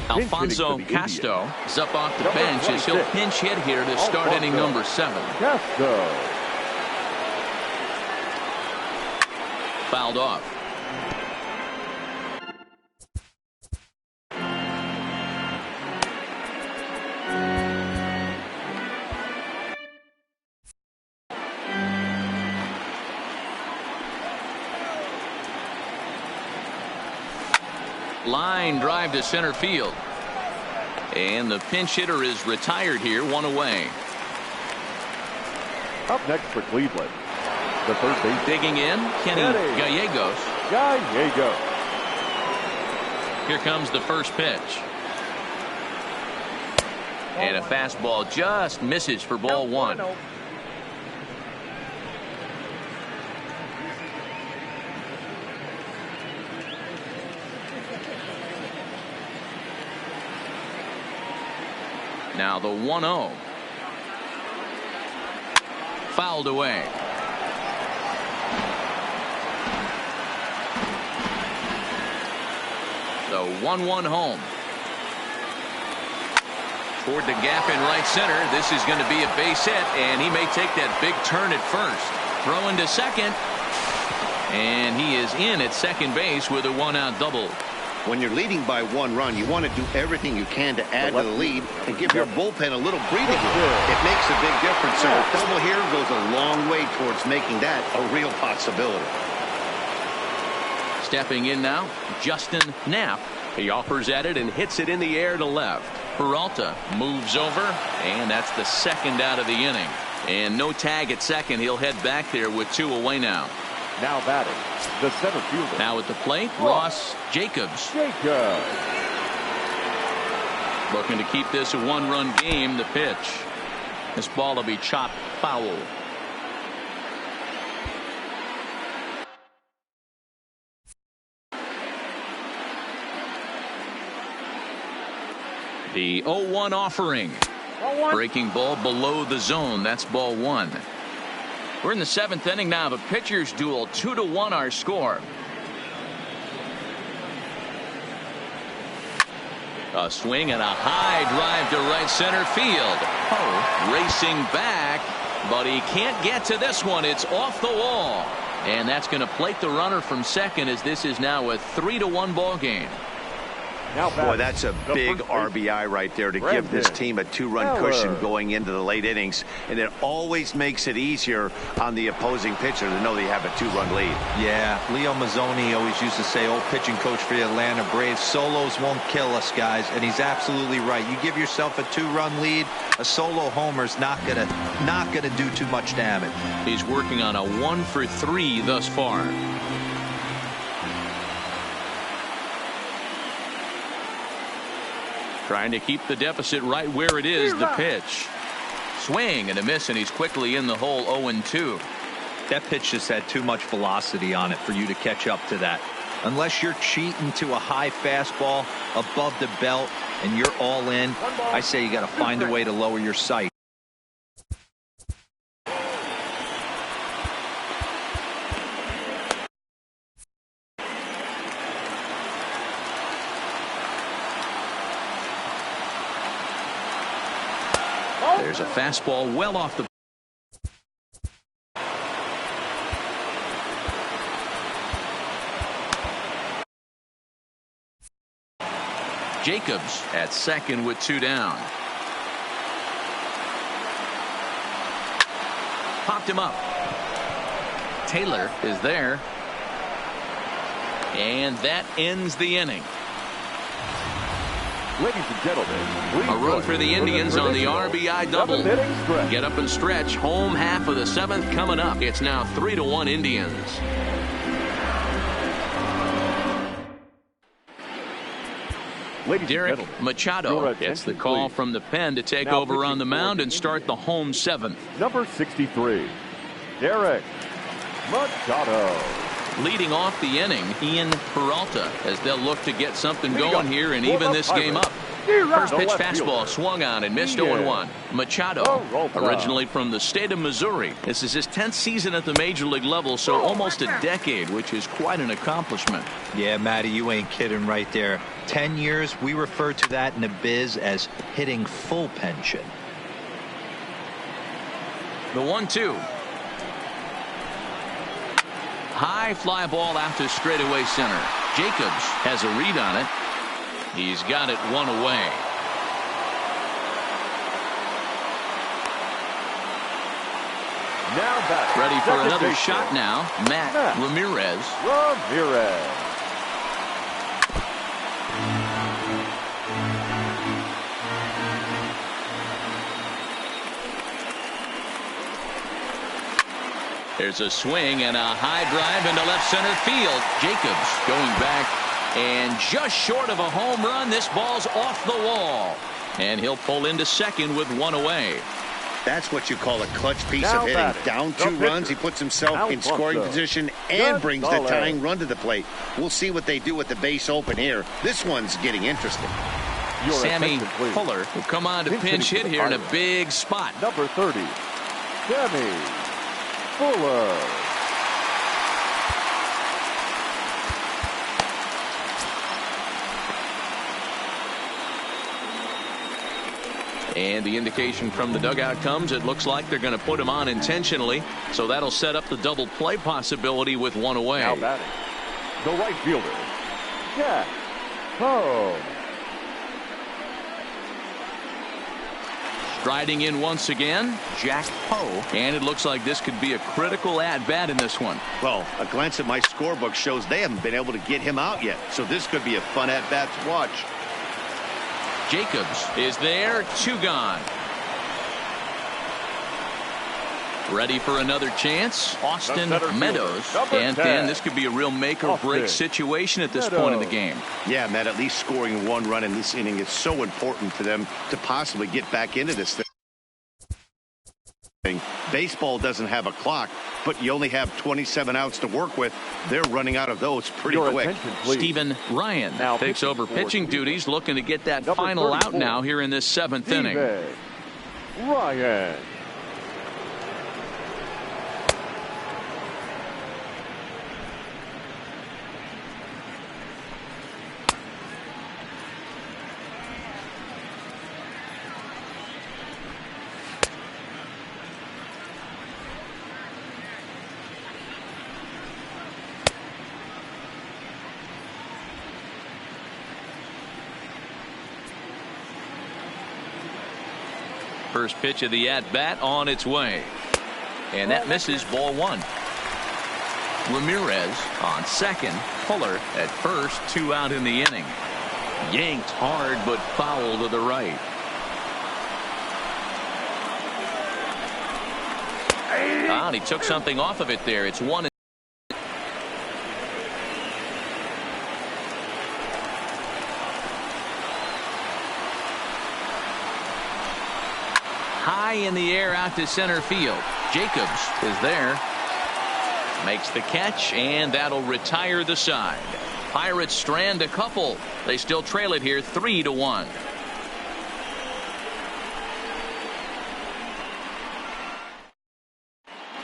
Speaker 1: Alfonso Castro is up off the bench as he'll pinch hit here to start inning number 7.
Speaker 3: Castro.
Speaker 1: Fouled off. Line drive to center field. And the pinch hitter is retired here, 1 away.
Speaker 3: Up next for Cleveland, the third base.
Speaker 1: Digging in, Kenny Gallegos.
Speaker 3: Gallegos.
Speaker 1: Here comes the first pitch. And a fastball just misses for ball 1. Now the 1-0. Fouled away. The 1-1 home. Toward the gap in right center. This is going to be a base hit, and he may take that big turn at first. Throwing to second. And he is in at second base with a 1-out double.
Speaker 2: When you're leading by 1 run, you want to do everything you can to add to the lead and give your bullpen a little breathing room. It makes a big difference. So a double here goes a long way towards making that a real possibility.
Speaker 1: Stepping in now, Justin Knapp.
Speaker 6: He offers at it and hits it in the air to left.
Speaker 1: Peralta moves over, and that's the 2nd out of the inning. And no tag at second. He'll head back there with 2 away now.
Speaker 3: Now batting, the center fielder.
Speaker 1: Now at the plate, Ross Jacobs. Looking to keep this a 1-run game. The pitch. This ball will be chopped foul. The 0-1 offering. Breaking ball below the zone. That's ball 1. We're in the 7th inning now of a pitcher's duel. 2-1 our score. A swing and a high drive to right center field. Racing back, but he can't get to this one. It's off the wall. And that's going to plate the runner from second as this is now a 3-1 ball game.
Speaker 2: Boy, that's a big RBI right there to give this team a 2-run cushion going into the late innings. And it always makes it easier on the opposing pitcher to know they have a 2-run lead.
Speaker 4: Yeah, Leo Mazzoni always used to say, old pitching coach for the Atlanta Braves, solos won't kill us, guys. And he's absolutely right. You give yourself a 2-run lead, a solo homer's not gonna do too much damage.
Speaker 1: He's working on a 1 for 3 thus far. Trying to keep the deficit right where it is. The pitch. Swing and a miss, and he's quickly in the hole. 0-2.
Speaker 4: That pitch just had too much velocity on it for you to catch up to that. Unless you're cheating to a high fastball above the belt and you're all in, I say you got to find a way to lower your sight.
Speaker 1: There's a fastball well off the. Jacobs at second with 2 down. Popped him up. Taylor is there. And that ends the inning.
Speaker 3: Ladies and gentlemen,
Speaker 1: a run for the Indians on the RBI double. Get up and stretch. Home half of the 7th coming up. It's now 3-1 Indians.
Speaker 3: Ladies and
Speaker 1: Derek
Speaker 3: gentlemen,
Speaker 1: Machado
Speaker 3: your
Speaker 1: gets the
Speaker 3: attention,
Speaker 1: call
Speaker 3: please.
Speaker 1: from the pen to take
Speaker 3: Now
Speaker 1: over on the
Speaker 3: pitching
Speaker 1: mound
Speaker 3: for
Speaker 1: and
Speaker 3: the
Speaker 1: start the home seventh.
Speaker 3: Number 63, Derek Machado.
Speaker 1: Leading off the inning, Ian Peralta, as they'll look to get something
Speaker 3: Leading
Speaker 1: going
Speaker 3: up
Speaker 1: here and
Speaker 3: for
Speaker 1: even
Speaker 3: the
Speaker 1: this game up.
Speaker 3: Pirates.
Speaker 1: First
Speaker 3: The
Speaker 1: pitch
Speaker 3: left
Speaker 1: fastball
Speaker 3: fielder.
Speaker 1: swung on and missed
Speaker 3: Ian
Speaker 1: 0-1. Machado,
Speaker 3: Peralta.
Speaker 1: originally from the state of Missouri. This is his 10th season at the major league level, so almost a decade, which is quite an accomplishment.
Speaker 4: Yeah, Matty, you ain't kidding right there. 10 years, we refer to that in the biz as hitting full pension.
Speaker 1: The 1-2. High fly ball out to straightaway center. Jacobs has a read on it. He's got it one away.
Speaker 3: Now back.
Speaker 1: Ready for
Speaker 3: Second
Speaker 1: another
Speaker 3: baseman,
Speaker 1: shot now. Matt Ramirez.
Speaker 3: Ramirez.
Speaker 1: There's a swing and a high drive into left center field. Jacobs going back and just short of a home run. This ball's off the wall. And he'll pull into second with one away.
Speaker 2: That's what you call a clutch piece
Speaker 3: Now
Speaker 2: of hitting.
Speaker 3: batting,
Speaker 2: Down
Speaker 3: the
Speaker 2: 2
Speaker 3: pitcher,
Speaker 2: runs, he puts himself in
Speaker 3: Alfonso
Speaker 2: scoring position and brings the
Speaker 3: Gonzalez.
Speaker 2: tying run to the plate. We'll see what they do with the base open here. This one's getting interesting.
Speaker 3: Your
Speaker 1: Sammy
Speaker 3: attention, please.
Speaker 1: Fuller will come on to
Speaker 3: Pinch
Speaker 1: pinch hit
Speaker 3: hitting for
Speaker 1: here
Speaker 3: the
Speaker 1: in a
Speaker 3: Pirates.
Speaker 1: big spot.
Speaker 3: Number 30, Sammy Fuller.
Speaker 1: And the indication from the dugout comes, it looks like they're going to put him on intentionally. So that'll set up the double play possibility with one away.
Speaker 3: Now batting, the right fielder, Jack Poe.
Speaker 1: Striding in once again, Jack Poe. And it looks like this could be a critical at-bat in this one.
Speaker 2: Well, a glance at my scorebook shows they haven't been able to get him out yet. So this could be a fun at-bat to watch.
Speaker 1: Jacobs is there, 2 gone. Ready for another chance, Austin
Speaker 3: The center fielder,
Speaker 1: Meadows.
Speaker 3: number
Speaker 1: And
Speaker 3: 10.
Speaker 1: then this could be a real make-or-break
Speaker 3: Austin
Speaker 1: situation at this point in the
Speaker 3: Meadows.
Speaker 1: game.
Speaker 2: Yeah, Matt, at least scoring 1 run in this inning is so important for them to possibly get back into this thing. Baseball doesn't have a clock, but you only have 27 outs to work with. They're running out of those pretty
Speaker 3: Your
Speaker 2: quick.
Speaker 3: attention, please.
Speaker 1: Stephen Ryan
Speaker 3: Now
Speaker 1: takes
Speaker 3: pitching
Speaker 1: over
Speaker 3: for
Speaker 1: pitching
Speaker 3: Cleveland.
Speaker 1: duties, looking to get that
Speaker 3: Number
Speaker 1: final out
Speaker 3: 34,
Speaker 1: now here in this 7th inning.
Speaker 3: Stephen Ryan.
Speaker 1: First pitch of the at-bat on its way. And that misses, ball 1. Ramirez on second. Fuller at first, 2 out in the inning. Yanked hard but foul to the right. And he took something off of it there. It's 1. High in the air out to center field. Jacobs is there. Makes the catch, and that'll retire the side. Pirates strand a couple. They still trail it here 3-1.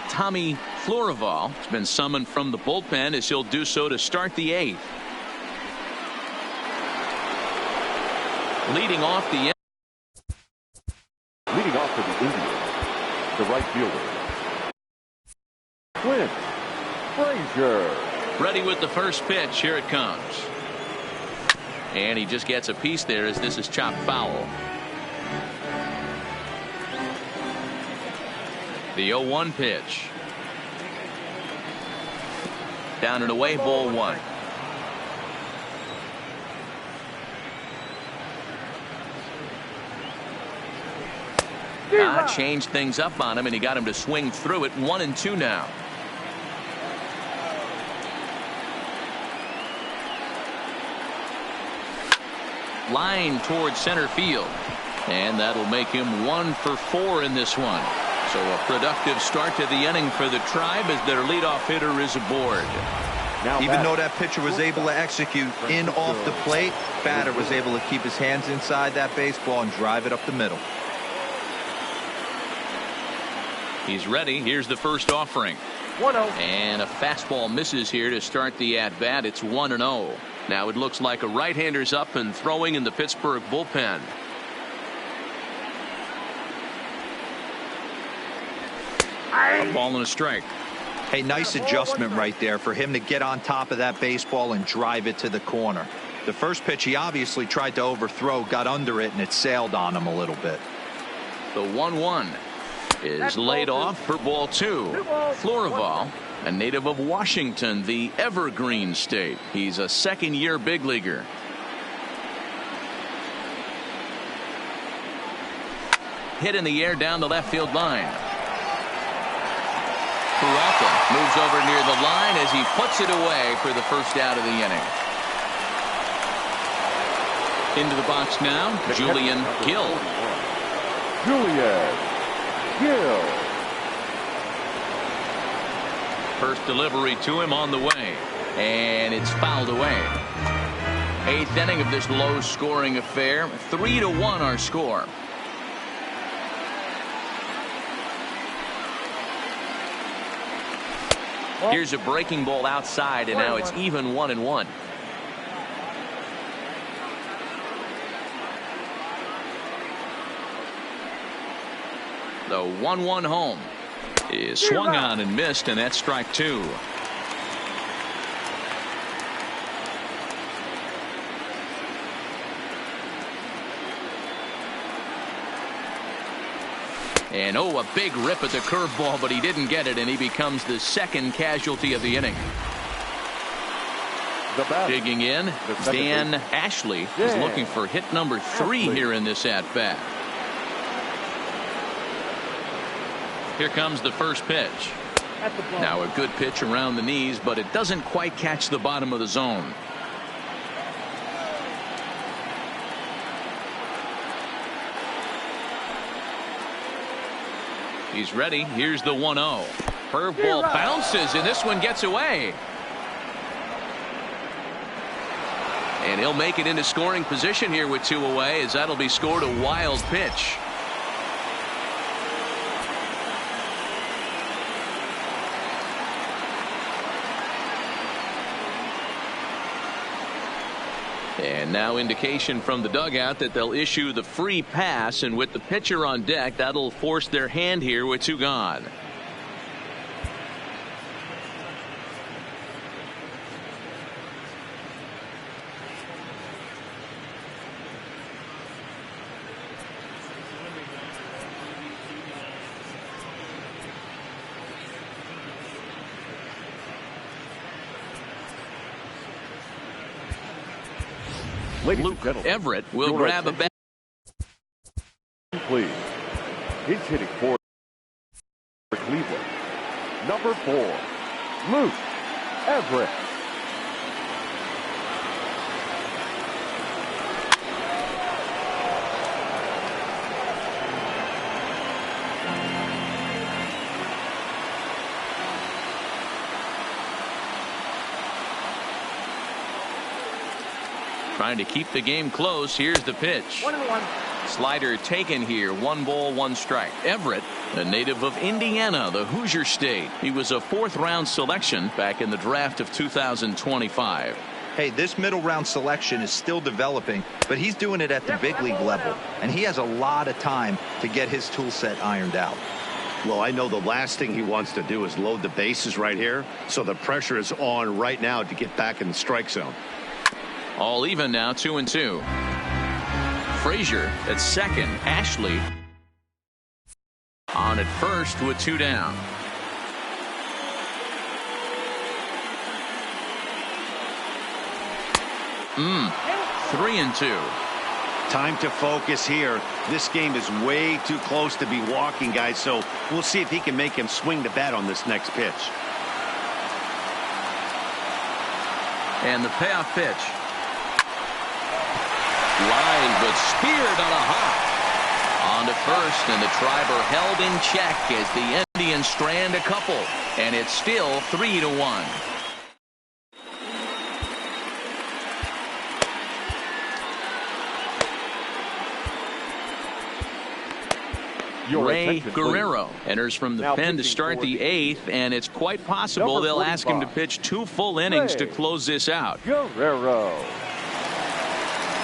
Speaker 1: Tommy Florival has been summoned from the bullpen as he'll do so to start the 8th. Leading off the
Speaker 3: Leading off for the Indians, the right fielder, Clint Frazier.
Speaker 1: ready with the first pitch. Here it comes. And he just gets a piece there as this is chopped foul. The 0-1 pitch. Down and away, ball 1. Changed things up on him, and he got him to swing through it. 1-2 now. line towards center field. And that'll make him 1 for 4 in this one. So a productive start to the inning for the Tribe as their leadoff hitter is aboard.
Speaker 4: Even though that pitcher was able to execute in off the plate, batter was able to keep his hands inside that baseball and drive it up the middle.
Speaker 1: He's ready. Here's the first offering.
Speaker 3: 1-0.
Speaker 1: And a fastball misses here to start the at-bat. It's 1-0. Now it looks like a right-hander's up and throwing in the Pittsburgh bullpen. A ball and a strike.
Speaker 4: Hey, nice adjustment right there for him to get on top of that baseball and drive it to the corner. The first pitch he obviously tried to overthrow, got under it, and it sailed on him a little bit.
Speaker 1: The 1-1 is laid off for ball 2. Florival, a native of Washington, the Evergreen State. He's a second-year big leaguer. Hit in the air down the left field line. Peralta moves over near the line as he puts it away for the first out of the inning. Into the box now, Julian Gill.
Speaker 3: Julian Gill.
Speaker 1: First delivery to him on the way, and it's fouled away. 8th inning of this low-scoring affair. 3-1 our score. Here's a breaking ball outside, and now it's even 1-1. The 1-1 home is swung on and missed, and that's strike 2. And a big rip at the curveball, but he didn't get it, and he becomes the second casualty of the inning. Digging in, Dan Ashley is looking for hit number 3 here in this at-bat. Here comes the first pitch. Now a good pitch around the knees, but it doesn't quite catch the bottom of the zone. He's ready. Here's the 1-0. Curveball bounces, and this one gets away. And he'll make it into scoring position here with 2 away, as that'll be scored a wild pitch. And now indication from the dugout that they'll issue the free pass, and with the pitcher on deck, that'll force their hand here with 2 gone. Luke Everett will grab a bat.
Speaker 3: Please. He's hitting for Cleveland. Number 4, Luke Everett.
Speaker 1: Trying to keep the game close. Here's the pitch.
Speaker 3: 1-1.
Speaker 1: Slider taken here. 1 ball, 1 strike. Everett, a native of Indiana, the Hoosier State. He was a 4th-round selection back in the draft of 2025.
Speaker 4: Hey, this middle round selection is still developing, but he's doing it at the big league level, and he has a lot of time to get his tool set ironed out.
Speaker 2: Well, I know the last thing he wants to do is load the bases right here, so the pressure is on right now to get back in the strike zone.
Speaker 1: All even now, 2-2. Frazier at second. Ashley on at first with 2 down. Mm. 3-2.
Speaker 2: Time to focus here. This game is way too close to be walking, guys, so we'll see if he can make him swing the bat on this next pitch.
Speaker 1: And the payoff pitch.
Speaker 6: Line, but speared on a hop.
Speaker 1: On to first, and the Triber held in check as the Indians strand a couple, and it's still 3-1. Ray Guerrero enters from the pen to start the 8th, and it's quite possible they'll ask him to pitch 2 full innings to close this out.
Speaker 3: Guerrero.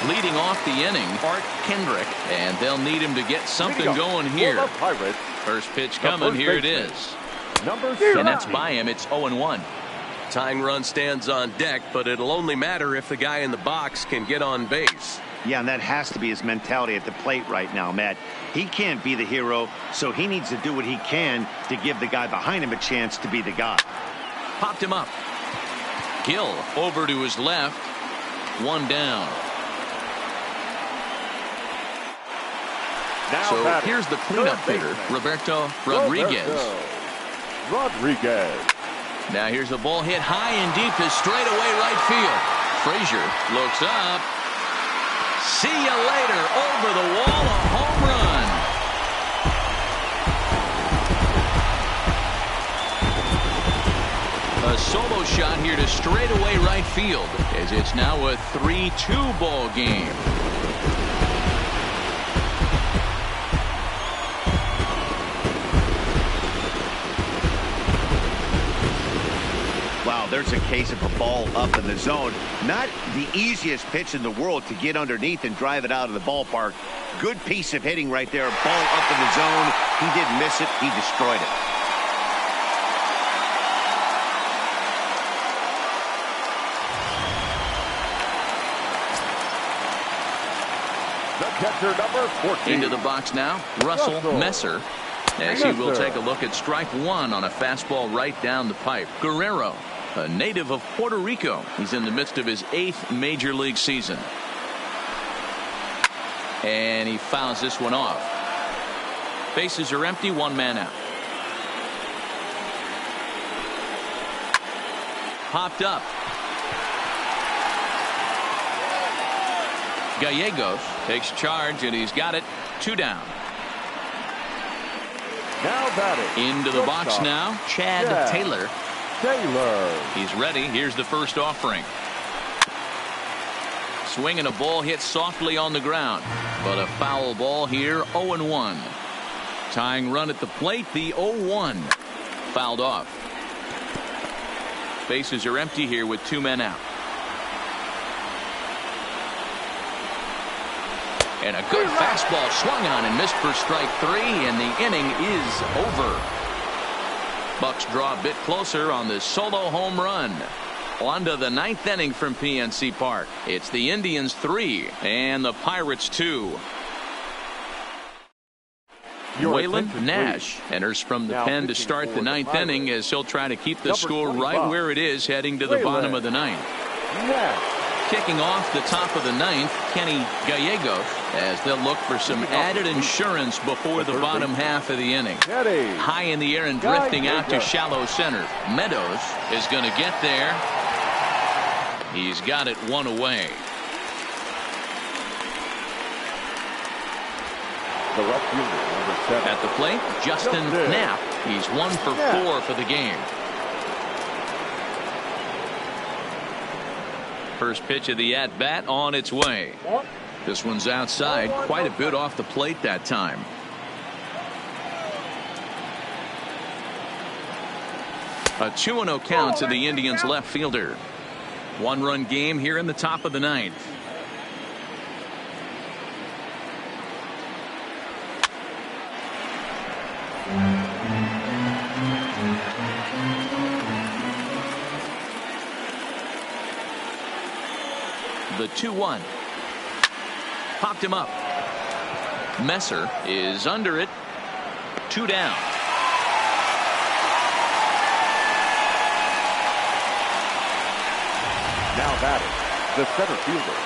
Speaker 1: Leading off the inning, Art Kendrick, and they'll need him to get something going here. First pitch coming, here it is. And that's by him, it's 0-1.
Speaker 6: Tying run stands on deck, but it'll only matter if the guy in the box can get on base.
Speaker 2: Yeah, and that has to be his mentality at the plate right now, Matt. He can't be the hero, so he needs to do what he can to give the guy behind him a chance to be the guy.
Speaker 1: Popped him up. Gill over to his left. 1 down. So here's the cleanup hitter, Roberto Rodriguez. Now here's a ball hit high and deep to straightaway right field. Frazier looks up. See you later. Over the wall, a home run. A solo shot here to straightaway right field, as it's now a 3-2 ball game.
Speaker 2: Wow, there's a case of a ball up in the zone. Not the easiest pitch in the world to get underneath and drive it out of the ballpark. Good piece of hitting right there. Ball up in the zone. He didn't miss it. He destroyed it.
Speaker 3: The catcher, number 14.
Speaker 1: Into the box now, Russell Messer, as he will take a look at strike 1 on a fastball right down the pipe. Guerrero, a native of Puerto Rico. He's in the midst of his 8th major league season. And he fouls this one off. Bases are empty, 1 man out. Popped up. Gallegos takes charge, and he's got it. 2 down.
Speaker 3: Now batting.
Speaker 1: Into the box now, Chad Taylor. He's ready. Here's the first offering. Swinging a ball hit softly on the ground, but a foul ball here. 0-1. Tying run at the plate, the 0-1. Fouled off. Bases are empty here with 2 men out. And a good fastball swung on and missed for strike 3, and the inning is over. Bucks draw a bit closer on this solo home run. On to the 9th inning from PNC Park. It's the Indians 3 and the Pirates 2. Waylon Nash enters from the pen to start the 9th inning, as he'll try to keep the score right where it is heading to the bottom of the 9th. Kicking off the top of the 9th, Kenny Gallegos, as they'll look for some added insurance before the bottom half of the inning. High in the air and drifting out to shallow center. Meadows is going to get there. He's got it 1 away.
Speaker 3: The left fielder, number 7.
Speaker 1: At the plate, Justin Knapp. He's 1 for 4 for the game. First pitch of the at-bat on its way. This one's outside, quite a bit off the plate that time. A 2-0 count to the Indians left fielder. 1-run game here in the top of the 9th. The 2-1. Popped him up. Messer is under it. 2 down.
Speaker 3: Now batting, the center fielder.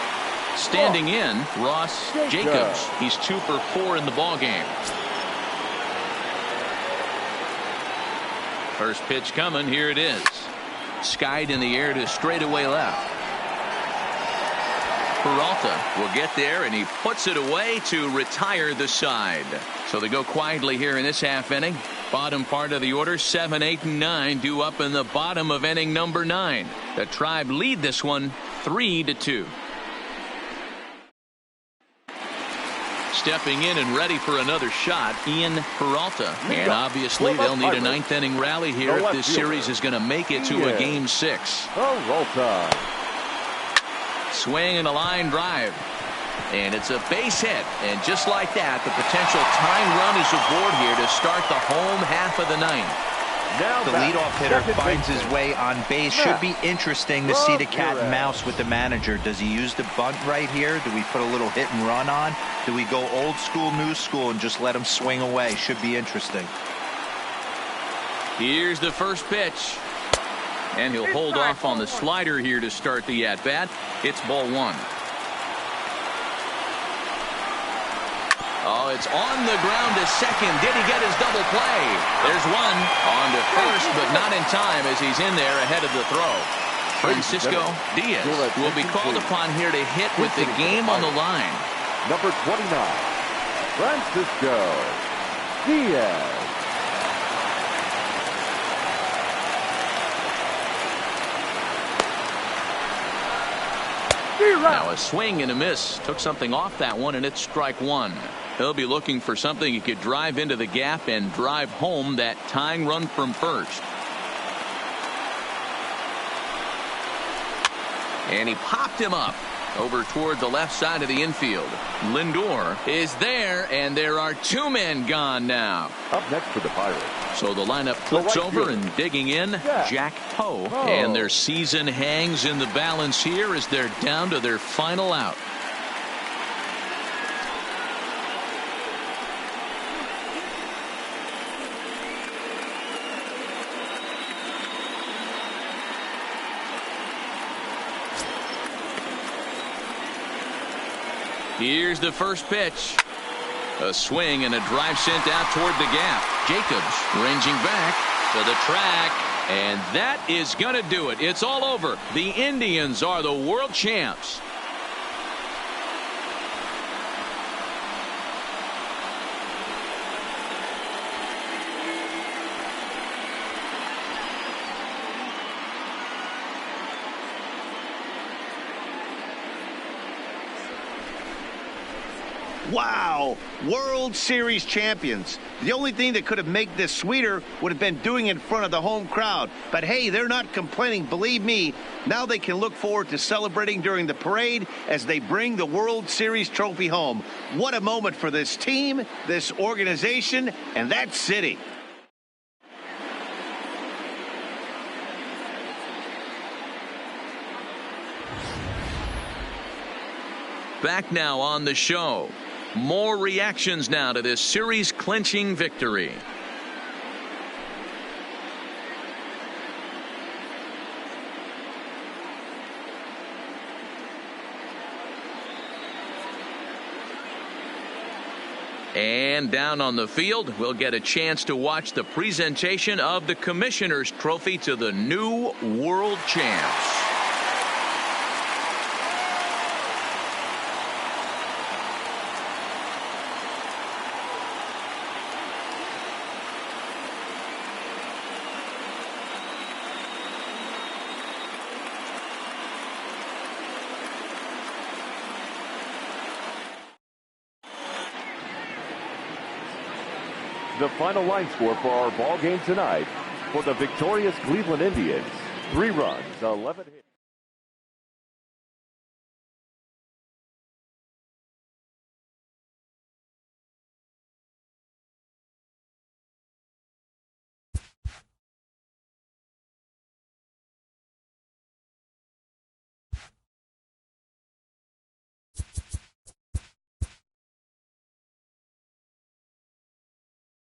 Speaker 1: Standing in, Ross Jacobs. He's 2 for 4 in the ballgame. First pitch coming. Here it is. Skied in the air to straightaway left. Peralta will get there, and he puts it away to retire the side. So they go quietly here in this half inning. Bottom part of the order, 7, 8, and 9 due up in the bottom of inning number 9. The Tribe lead this one 3-2. Stepping in and ready for another shot, Ian Peralta. And obviously they'll need a 9th inning rally here if this series is going to make it to a Game 6.
Speaker 3: Peralta.
Speaker 1: Swing and a line drive. And it's a base hit. And just like that, the potential tying run is aboard here to start the home half of the 9th.
Speaker 4: Now the leadoff hitter finds his way on base. Should be interesting to see the cat and mouse with the manager. Does he use the bunt right here? Do we put a little hit and run on? Do we go old school, new school, and just let him swing away? Should be interesting.
Speaker 1: Here's the first pitch. And he'll hold off on the slider here to start the at-bat. It's ball 1. Oh, it's on the ground to second. Did he get his double play? There's one on to first, but not in time as he's in there ahead of the throw. Francisco Diaz will be called upon here to hit with the game on the line.
Speaker 3: Number 29, Francisco Diaz.
Speaker 1: Now a swing and a miss. Took something off that one, and it's strike 1. He'll be looking for something he could drive into the gap and drive home that tying run from first. And he popped him up over toward the left side of the infield. Lindor is there, and there are 2 men gone now.
Speaker 3: Up next for the Pirates.
Speaker 1: So the lineup flips over and digging in, Jack Poe. And their season hangs in the balance here as they're down to their final out. Here's the first pitch. A swing and a drive sent out toward the gap. Jacobs ranging back to the track. And that is going to do it. It's all over. The Indians are the world champs.
Speaker 2: Wow, World Series champions. The only thing that could have made this sweeter would have been doing it in front of the home crowd. But hey, they're not complaining, believe me. Now they can look forward to celebrating during the parade as they bring the World Series trophy home. What a moment for this team, this organization, and that city.
Speaker 1: Back now on the show. More reactions now to this series clinching victory. And down on the field, we'll get a chance to watch the presentation of the Commissioner's Trophy to the new world champs.
Speaker 3: The final line score for our ball game tonight for the victorious Cleveland Indians: 3 runs, 11 hits.